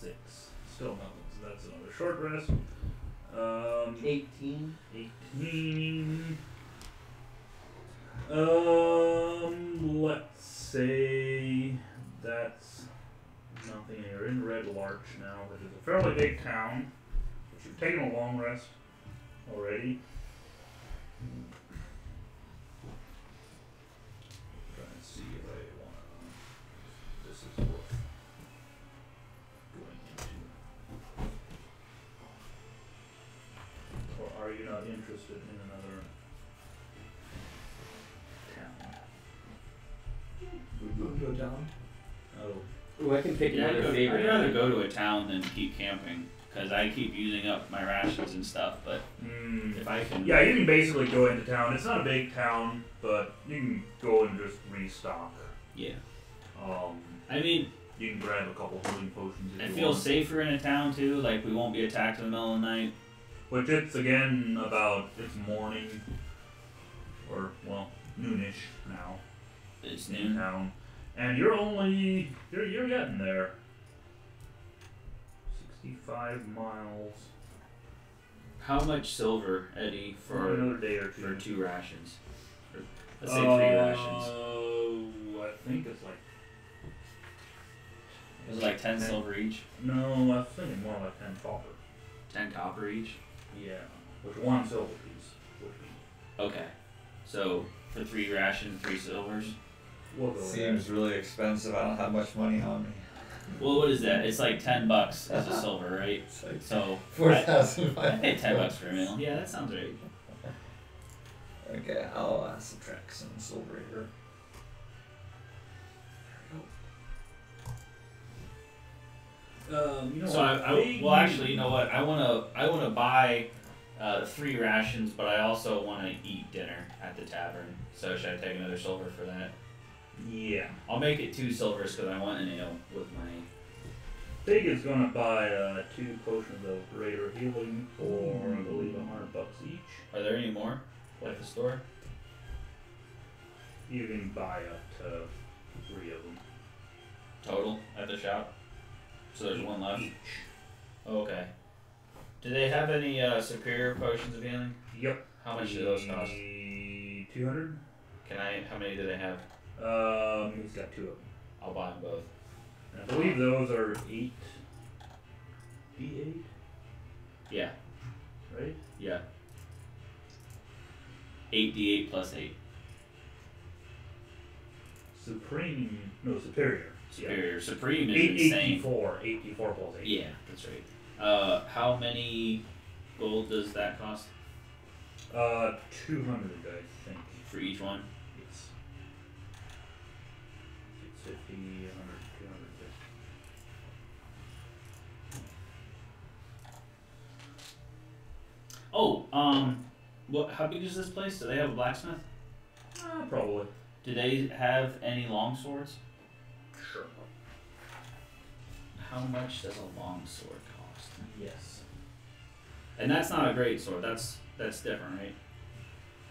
6. Still nothing. So that's another short rest. 18. 18. Let's say that's nothing. You're in Red Larch now, which is a fairly big town, but you've taken a long rest already. Trying to see if I want. This is worth. interested in another town. Move to a town. Oh. Ooh, I can pick Yeah, another I'd favorite. rather go to a town than keep camping because I keep using up my rations and stuff. But if I can, Yeah, you can basically go into town. It's not a big town, but you can go and just restock. yeah. I mean, you can grab a couple healing potions if it you feels want. safer in a town too. Like we won't be attacked in the middle of the night. Which it's again about it's morning, or well noonish now It's in noon. town, and you're getting there. 65 miles How much silver, Eddie, for another day or two. for 2 rations? Let's say 3 rations. I think it's like Was it like 10 silver each? no, I was thinking more like 10 copper. 10 copper each? Yeah, with 1 silver piece would be. Okay. So for 3 rations, 3 silvers. We'll go with Seems really expensive. I don't have much money on me. Well, what is that? It's like $10 as a silver, right? It's like So 4,000. I paid $10 for a meal. Yeah, that sounds right. Okay, I'll subtract some silver here. You know So well, actually, you know what? I wanna buy 3 rations, but I also wanna eat dinner at the tavern. So should I take another silver for that? Yeah. I'll make it 2 silvers because I want an ale with my. Big is gonna buy 2 potions of greater healing for I believe $100 each. Are there any more at the store? You can buy up to 3 of them Total at the shop. So there's 1 left. each. Oh, okay. Do they have any superior potions of healing? Yep. How much do those cost? 200. Can I? How many do they have? He's got 2 of them. I'll buy them both. And I believe those are 8 D8, Yeah. right? Yeah. 8d8 plus 8. Supreme, no, superior. Superior. Supreme Yeah. is 8 insane. D4, 8 D4 plus 8. Yeah, that's right. How many gold does that cost 200, I think. for each one? Yes. 650, 100, 200. Oh, what? How big is this place? Do they have a blacksmith? Probably. Do they have any long swords? Sure. How much does a long sword cost? Yes. And that's not a great sword. That's different, right?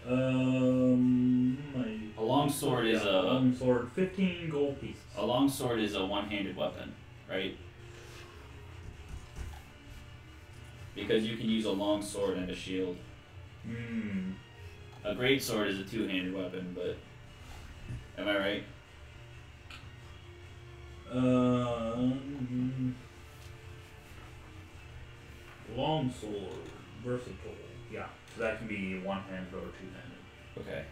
My A long sword is a long sword, 15 gold pieces. long sword is a one-handed weapon, right? Because you can use a long sword and a shield. Hmm. A great sword is a two-handed weapon, but am I right? Long sword, versatile. Yeah, so that can be one-handed or two-handed. Okay.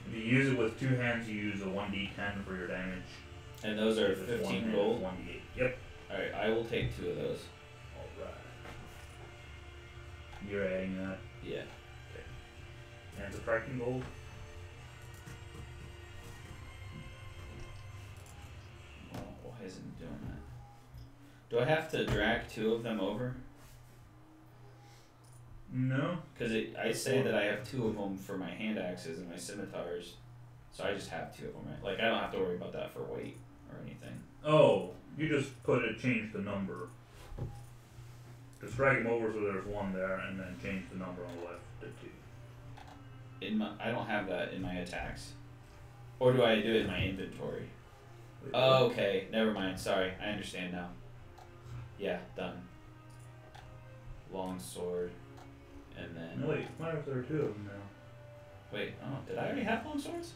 If you use it with 2 hands, you use a 1d10 for your damage. And those are If it's 15 one-handed, gold. 1d8. Yep. Alright, I will take 2 of those. Alright. You're adding that. Yeah. And subtracting gold. Well, why isn't it doing that? Do I have to drag 2 of them over? No. Because I say that I have 2 of them for my hand axes and my scimitars. So I just have 2 of them, right? Like, I don't have to worry about that for weight or anything. Oh, you just change the number. Just drag them over so there's 1 there, and then change the number on the left to 2. I don't have that in my attacks. Or do I do it in my inventory? Wait, Oh, okay. Never mind. Sorry. I understand now. Yeah, done. Long sword. And then... No, wait, why are there 2 of them now? Wait, oh, did I already have long swords?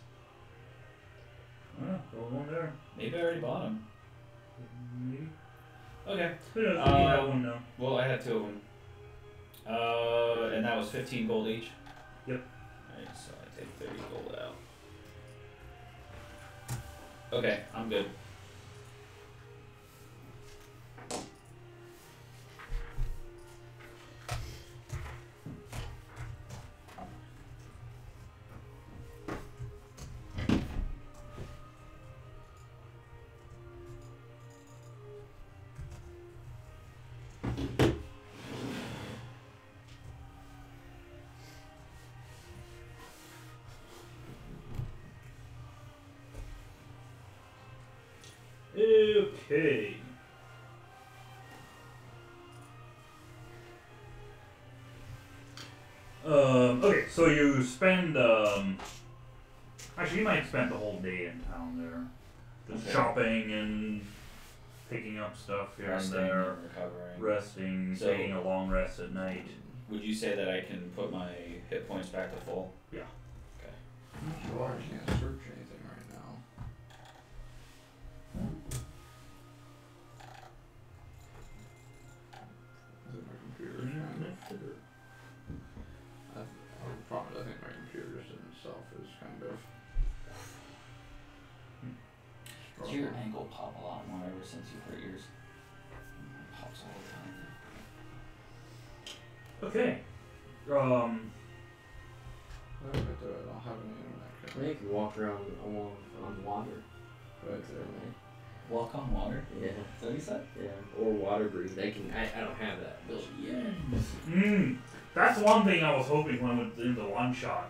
Oh, there's 1 there. Maybe I already bought them. Maybe. Okay. Who knows? You have 1 now. Well, I had 2 of them. And that was 15 gold each? Yep. Alright, so I take 30 gold out. Okay, I'm good. Okay. Okay, so you spend, actually you might spend the whole day in town there. Just Okay. shopping and picking up stuff here Resting and there. and recovering. Resting, So- taking a long rest at night. Would you say that I can put my hit points back to full? I'm not sure why I can't search anything right now. I think my computer's kind of. I think my computer just in itself is kind of. Does your ankle pop a lot more ever since you hurt yours? It pops all the time. Okay. I don't have any internet I connection. think you walk around on water. Right there. Walk on water? Yeah. Is that what you said? Yeah. Or water breathe. I don't have that ability yet. That's one thing I was hoping when I went in the one shot.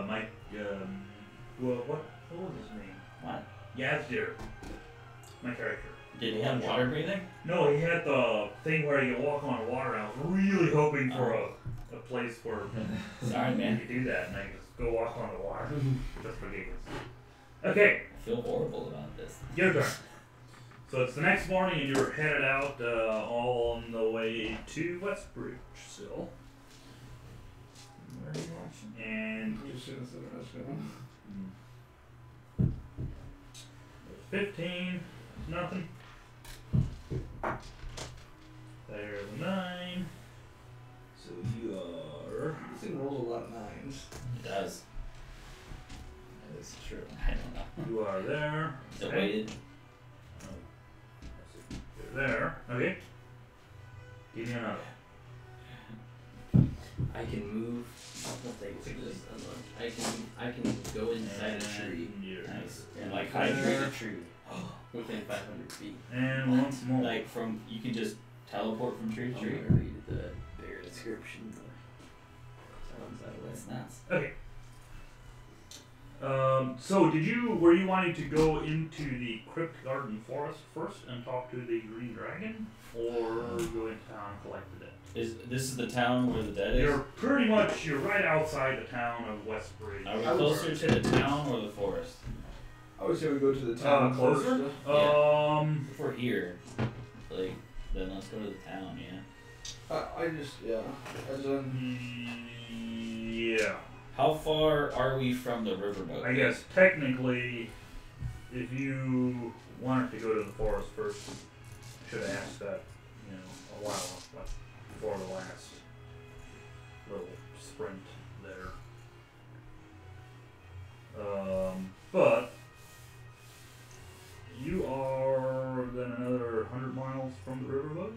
Mike, well, what was his name? What? Yazdir. My character. Did he have water breathing? No, he had the thing where you can walk on water. I was really hoping for a place where Sorry, you man. could do that and I could just go walk on the water. Just for giggles. Okay, I feel horrible about this. your turn. So it's the next morning and you're headed out on the way to Westbridge still. Where are you watching? And Just see this internet's going. 15, nothing. There's a 9. So you are. This thing rolls a lot of 9s. It does. That is true. I don't know. You are there. Is it weighted? You're there. Okay. Give me another. I can move. I'll take this. I can go inside a tree And you're Nice. And like like hydrate there. a tree. within 500 feet. And What? once more. Like from you can just teleport from tree to I'm tree. gonna read the bare description. Sounds that way. That's nuts. Okay. So were you wanting to go into the Crypt Garden Forest first and talk to the Green Dragon, or go into town and collect the dead? This is the town where the dead is? You're right outside the town of Westbridge. Are we I would- closer to the town or the forest? I would say we go to the town Closer? first. If we're here, like, then let's go to the town, yeah. I just, yeah. As in, Yeah. How far are we from the riverboat? I guess technically, if you wanted to go to the forest first, you should have asked that, a while, like before the last little sprint there. But you are then another 100 miles from the riverboat.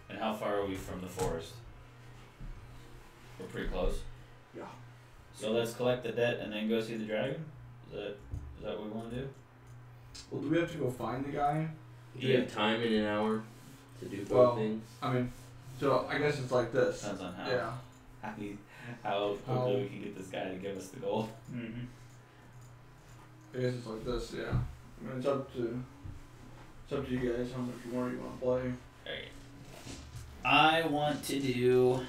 And how far are we from the forest? We're pretty close. Yeah. So let's collect the debt and then go see the dragon? Is that what we want to do? well, do we have to go find the guy? Do you have time in an hour to do both Well, things? I mean, so I guess it's like this. Depends on how Yeah. how quickly we can get this guy to give us the gold. Mm-hmm. I guess it's like this, yeah. I mean, it's up to you guys how much more you want to play. Alright. I want to do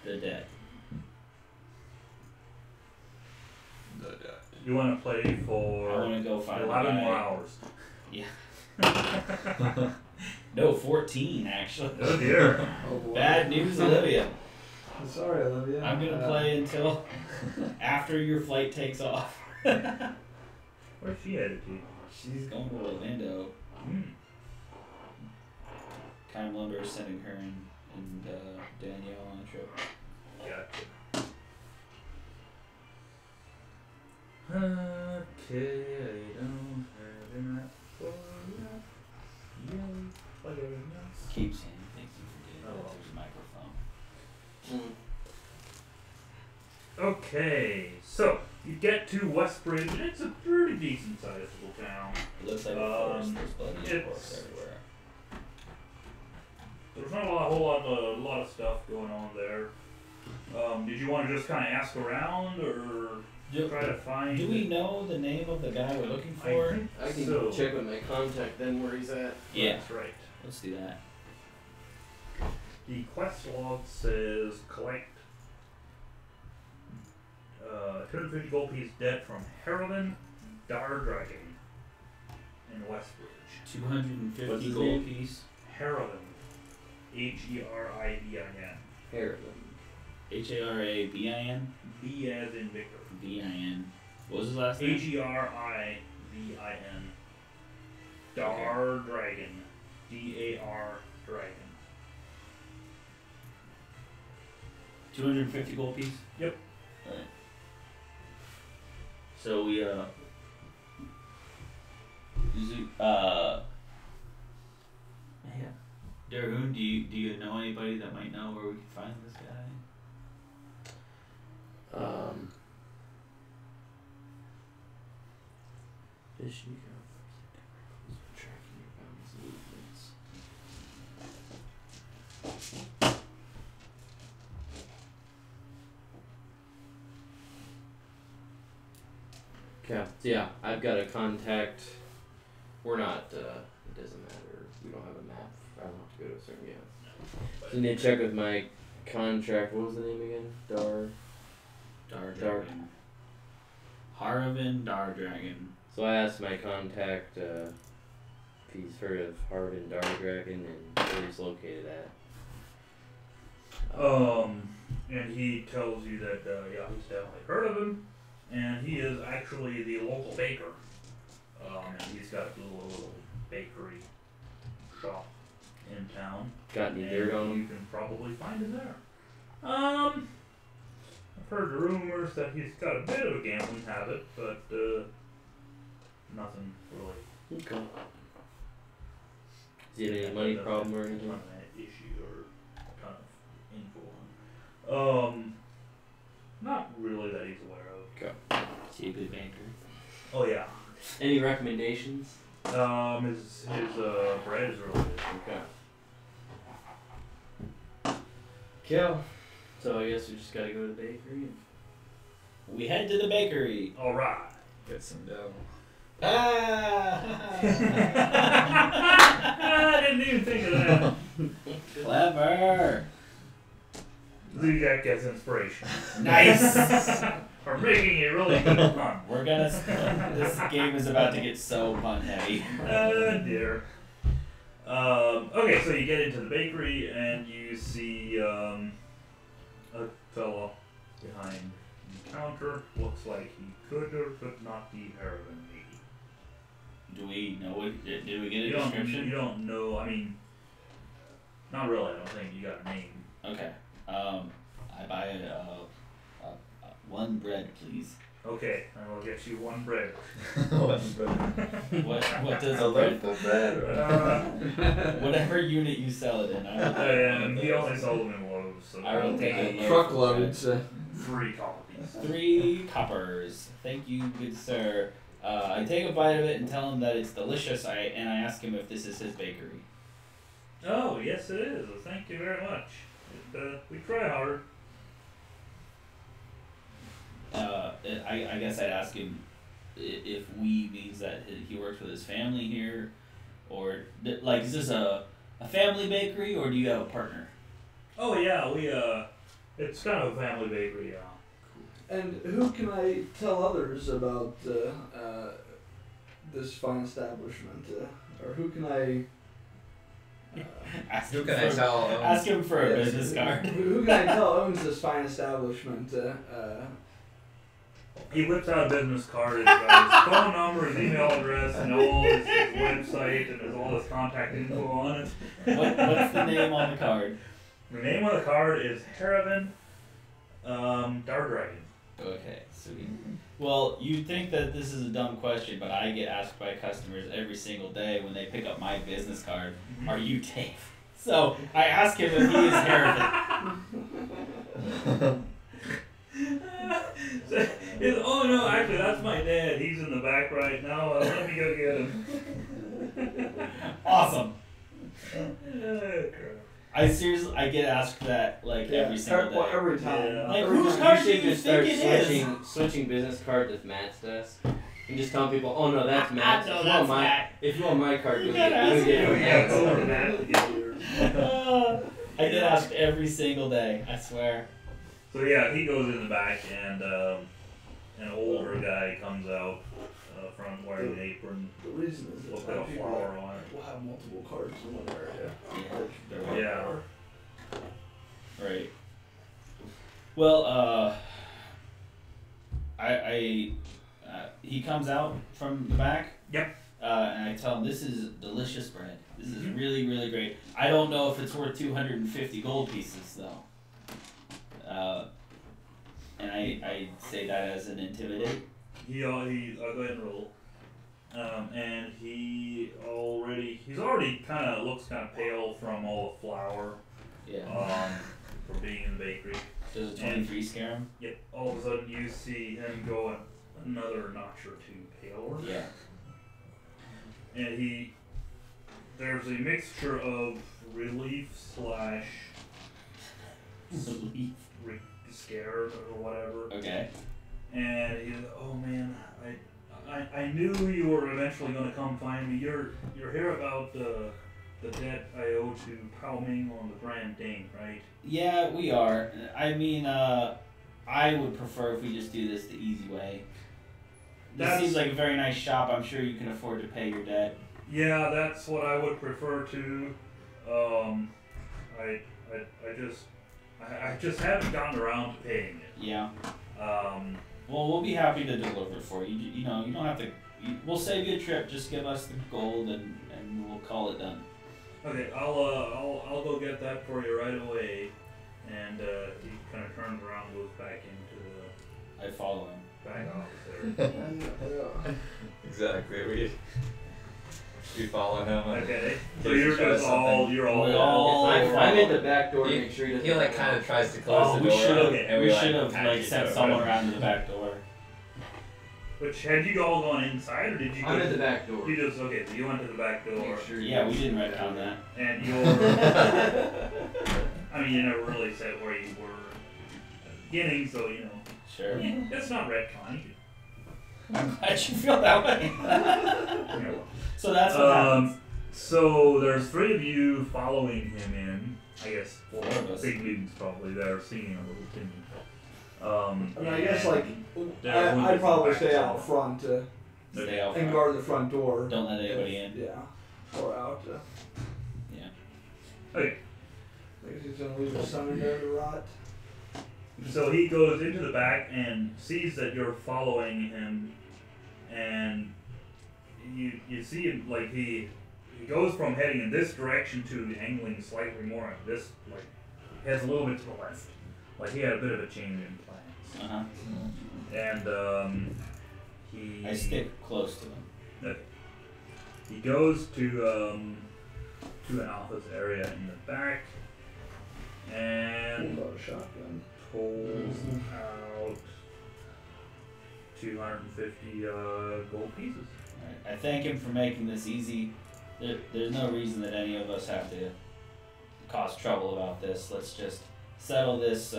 the debt. You want to play I for want to go find 11 the more guy. hours. No, 14 actually. Oh dear. Oh boy. Bad news, Olivia. Sorry, Olivia. I'm gonna play until after your flight takes off. Where's she headed to? She's going to Orlando. Time Lumber is sending her and Danielle on a trip. Gotcha. Okay, I don't have internet for that. Yay. Like everything else. Keep saying thank you for doing that. Oh. There's a microphone. Okay, so you get to Westbridge, and it's a pretty decent sized little town. It looks like a forest. There's plenty of it's- forest everywhere. There's not a lot of stuff going on there. Did you want to just kind of ask around, or try to find. Do we know the name of the guy we're looking I for? think I can so. check with my contact then where he's at. Yeah, That's right. let's do that. The quest log says collect 250 gold piece debt from Harriman Dardragon in Westbridge. 250 What's his gold name? piece. Harriman. Herivin. Harriman. Harabin. B as in Victor. Bin. What was his last name? Agrivin. Dardragon. DAR Dragon. 250 gold piece. Yep. Alright. So we yeah. Darhoon, do you know anybody that might know where we can find this guy? Fishing tracking your bounds movements. Okay, so yeah, I've got a contact. We're not, it doesn't matter. We don't have a map. I don't have to go to a certain, yeah. So I need to check with my contract. What was the name again? Dardragon. Haravin Dardragon. So I asked my contact if he's heard of Harvin Dardragon and where he's located at. And he tells you that, yeah, he's definitely heard of him, and he is actually the local baker. And he's got a little bakery shop in town. Got any and dirt on you him? can probably find him there. I've heard rumors that he's got a bit of a gambling habit, but, nothing really. Okay. Is he had any money problem or anything? Kind of an issue or kind of info on. Not really that he's aware of. Okay. Is he a good banker? Oh yeah. Any recommendations? His bread is really good. Okay. Cool. So I guess we just gotta go to the bakery. We head to the bakery. All right. Get some dough. Ah! I didn't even think of that. Clever. Zugak gets inspiration. Nice. For making a really good pun. We're gonna. This game is about to get so pun heavy. Oh dear. Okay, so you get into the bakery and you see a fellow behind the counter. Looks like he could or could not be Harriman. Do we know what? Did we get a You description? don't know. I mean, not really. I don't think you got a name. Okay. I buy one bread, please. Okay, I will get you one bread. What does A a bread? loaf of bread. Whatever unit you sell it in, I will take And he only sold them in loaves. So I will take a loaf. Truckloads. 3 copies. 3 coppers. Thank you, good sir. I take a bite of it and tell him that it's delicious. I ask him if this is his bakery. Oh, yes it is. Well, thank you very much. We try hard. I guess I'd ask him if we means that he works with his family here, or like is this a family bakery or do you have a partner? Oh yeah, it's kind of a family bakery, yeah. And who can I tell others about this fine establishment? Or who can I... Ask Who him can I for- tell? Ask him for a yes, business card. Who can I tell owns this fine establishment? He whips out a business card, it's got his phone number, his email address, and all his website, and there's all his contact info on it. What's the name on the card? The name on the card is Harriman Dardragon. Okay, sweet. Well, you'd think that this is a dumb question, but I get asked by customers every single day when they pick up my business card, are you Dave? So I ask him if he is Harriman. Oh no, actually that's my dad. He's in the back right now. Let me go get him. Awesome. Oh, crap. I seriously, I get asked that like every single day. Every time. Yeah. Like, Every whose time. card You do should you just start think it is? switching business cards with Matt's desk. And just telling people, oh no, that's Matt's. No, If you that's want my, Matt. if you want my card, You go gotta get ask it. him. Yeah, go over that to get yours. I get asked every single day. I swear. So yeah, he goes in the back, and an older guy comes out from wearing an apron, The reason is with that a people flower on it. will have multiple cards in one area. Yeah. Yeah. Right. Well, he comes out from the back. Yep. And I tell him, this is delicious bread. This is Mhm. really, really great. I don't know if it's worth 250 gold pieces, though. And I say that as an intimidate. I'll go ahead and roll. And he's already kind of looks kind of pale from all the flour, Yeah. from being in the bakery. Does a 23 scare him? Yep. All of a sudden you see him go another notch or two paler. Yeah. And there's a mixture of relief slash scared or whatever. Okay. And he's, oh man, I knew you were eventually going to come find me. You're here about the debt I owe to Pao Ming on the Grand Dane, right? Yeah, we are. I mean, I would prefer if we just do this the easy way. This That's- seems like a very nice shop. I'm sure you can afford to pay your debt. Yeah, that's what I would prefer to. I just haven't gotten around to paying it. Yeah. Um, We'll be happy to deliver it for you. You know, you don't have to. We'll save you a trip. Just give us the gold, and we'll call it done. okay, I'll go get that for you right away. And he kind of turns around, and goes back into the I follow him. back office there. Exactly. We follow him. And Okay, so He's you're trying just something. all you're all. We're all- I'm at the back door to He- make sure he doesn't. He like kind of tries to close Oh, the we door. should have. and We like, should have pack like each sent other. someone around to the back door. Which had you all gone inside, or did you? I'm go at the back door. You just okay. So you went to the back door, Make sure Yeah, we didn't write down that. and you're. I mean, you never really said where you were at the beginning, so you know. Sure. It's not retcon. I'm glad you feel that way. You know. So that's what happens. So there's three of you following him in. I guess four Four of us. big dudes probably that are singing a little tune. I mean, I guess like They're I'd probably back stay door. out front Stay out and front. guard the front door. Don't let anybody in. Yeah, or out. Okay. I guess he's gonna leave his son in there to rot. So he goes into the back and sees that you're following him, and you see him like he goes from heading in this direction to angling slightly more at this, like has a little bit to the left, like he had a bit of a change in plans, and he I stick close to them. he goes to an office area in the back and Pulled out a shotgun. pulls out 250 gold pieces. Alright, I thank him for making this easy. There's no reason that any of us have to cause trouble about this. Let's just settle this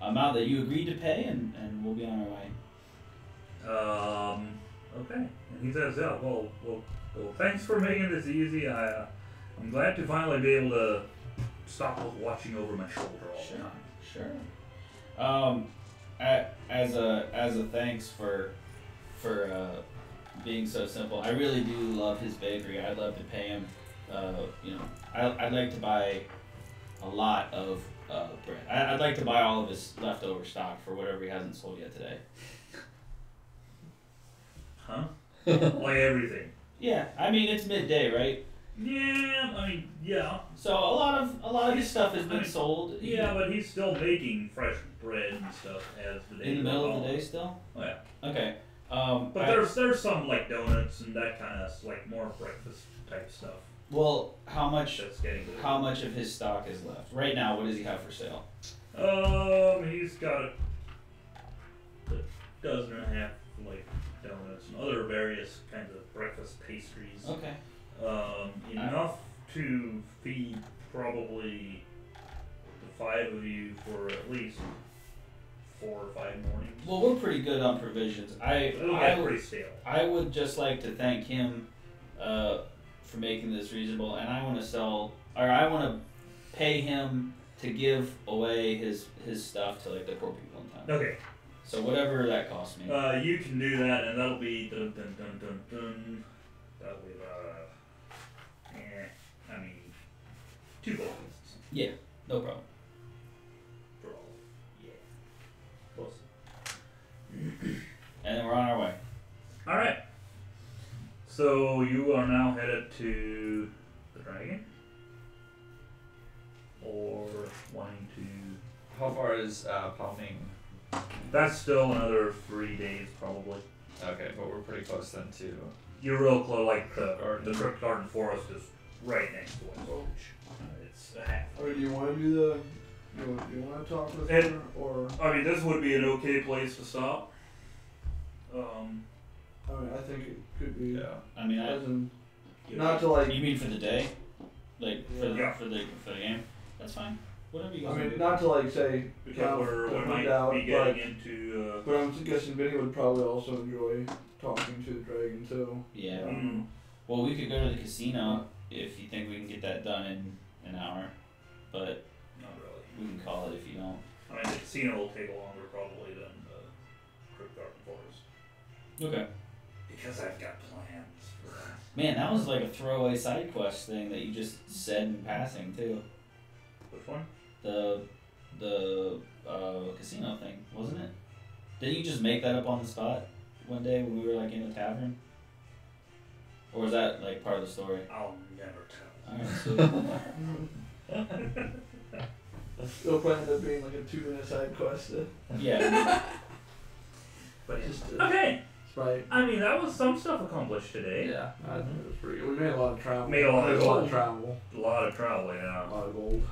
amount that you agreed to pay, and we'll be on our way. Okay. And he says, "Yeah, well, thanks for making this easy. I'm glad to finally be able to stop watching over my shoulder all the time." Sure. As a thanks for being so simple, I really do love his bakery. I'd love to pay him. I'd like to buy a lot of bread. I'd like to buy all of his leftover stock for whatever he hasn't sold yet today. Huh? Like everything. Yeah, I mean it's midday, right? Yeah, I mean, yeah. So a lot of his stuff has been I mean, sold. Yeah, but he's still making fresh bread and stuff as the day In the goes middle on. of the day still. Oh, yeah. Okay. But there's some like donuts and that kind of like more breakfast type stuff Well, how much that's getting good. of his stock is left right now? What does he have for sale? He's got a dozen and a half like donuts and other various kinds of breakfast pastries. Okay. Enough to feed probably the 5 of you for at least 4 or 5 mornings. Well, we're pretty good on provisions. It'll get pretty stale. I would just like to thank him for making this reasonable, and I want to pay him to give away his stuff to like the poor people in town. Okay. So whatever that costs me. You can do that, and that'll be dun dun dun dun dun. That'll be I mean, 2 gold pieces Yeah, no problem. for all. Yeah. Close. And then we're on our way. All right. So you are now headed to the dragon, or wanting to? How far is Palming? That's still another 3 days probably. Okay, but we're pretty close then to. You're real close. Like the Garden. Crypt Garden Forest is right next to West Village. It's a half. Or do you want to do the? Do you want to talk with And- her or? I mean, this would be an okay place to stop. I mean, I think it could be. Yeah. I mean, As in, You not to like. you mean for the day, like for the, Yeah. for the game? That's fine. Whatever you I guys mean, want. not to like say. because we put might out, be getting into. But I'm guessing Vinny would probably also enjoy talking to the dragon too. Yeah. Mm, Well, we could go to the casino if you think we can get that done in an hour, but not really. we can call it if you don't. I mean, the casino will take longer probably than the Crypt Garden Forest. Okay. Because I've got plans for that. Man, that was like a throwaway side quest thing that you just said in passing too. Which one? The casino thing, wasn't it? Didn't you just make that up on the spot one day when we were like in a tavern? Or was that like part of the story? I'll never tell. Alright, so It'll probably end up being like a 2-minute side quest. yeah. But yeah. Just Okay. right. I mean, that was some stuff accomplished today. Yeah, I think it was pretty good. We made a lot of travel. Made a lot of gold. travel. A lot of travel, A yeah. lot of gold.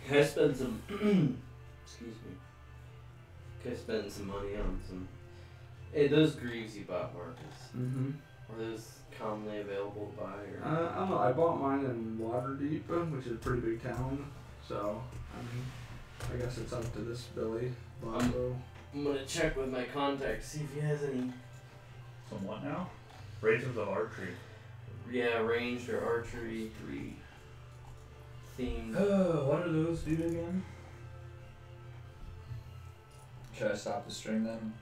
Can I spend some? Excuse me. Can I spend some money on some? Hey, those greaves you bought, Marcus. Mm-hmm. Are those commonly available to buy? Or? I don't know. I bought mine in Waterdeep, which is a pretty big town. So, I mean, I guess it's up to this Billy Bobo. I'm gonna check with my contact see if he has any. Some what now? Raisins of archery. Yeah, ranged or archery themed. What do those do again? Should I stop the stream then?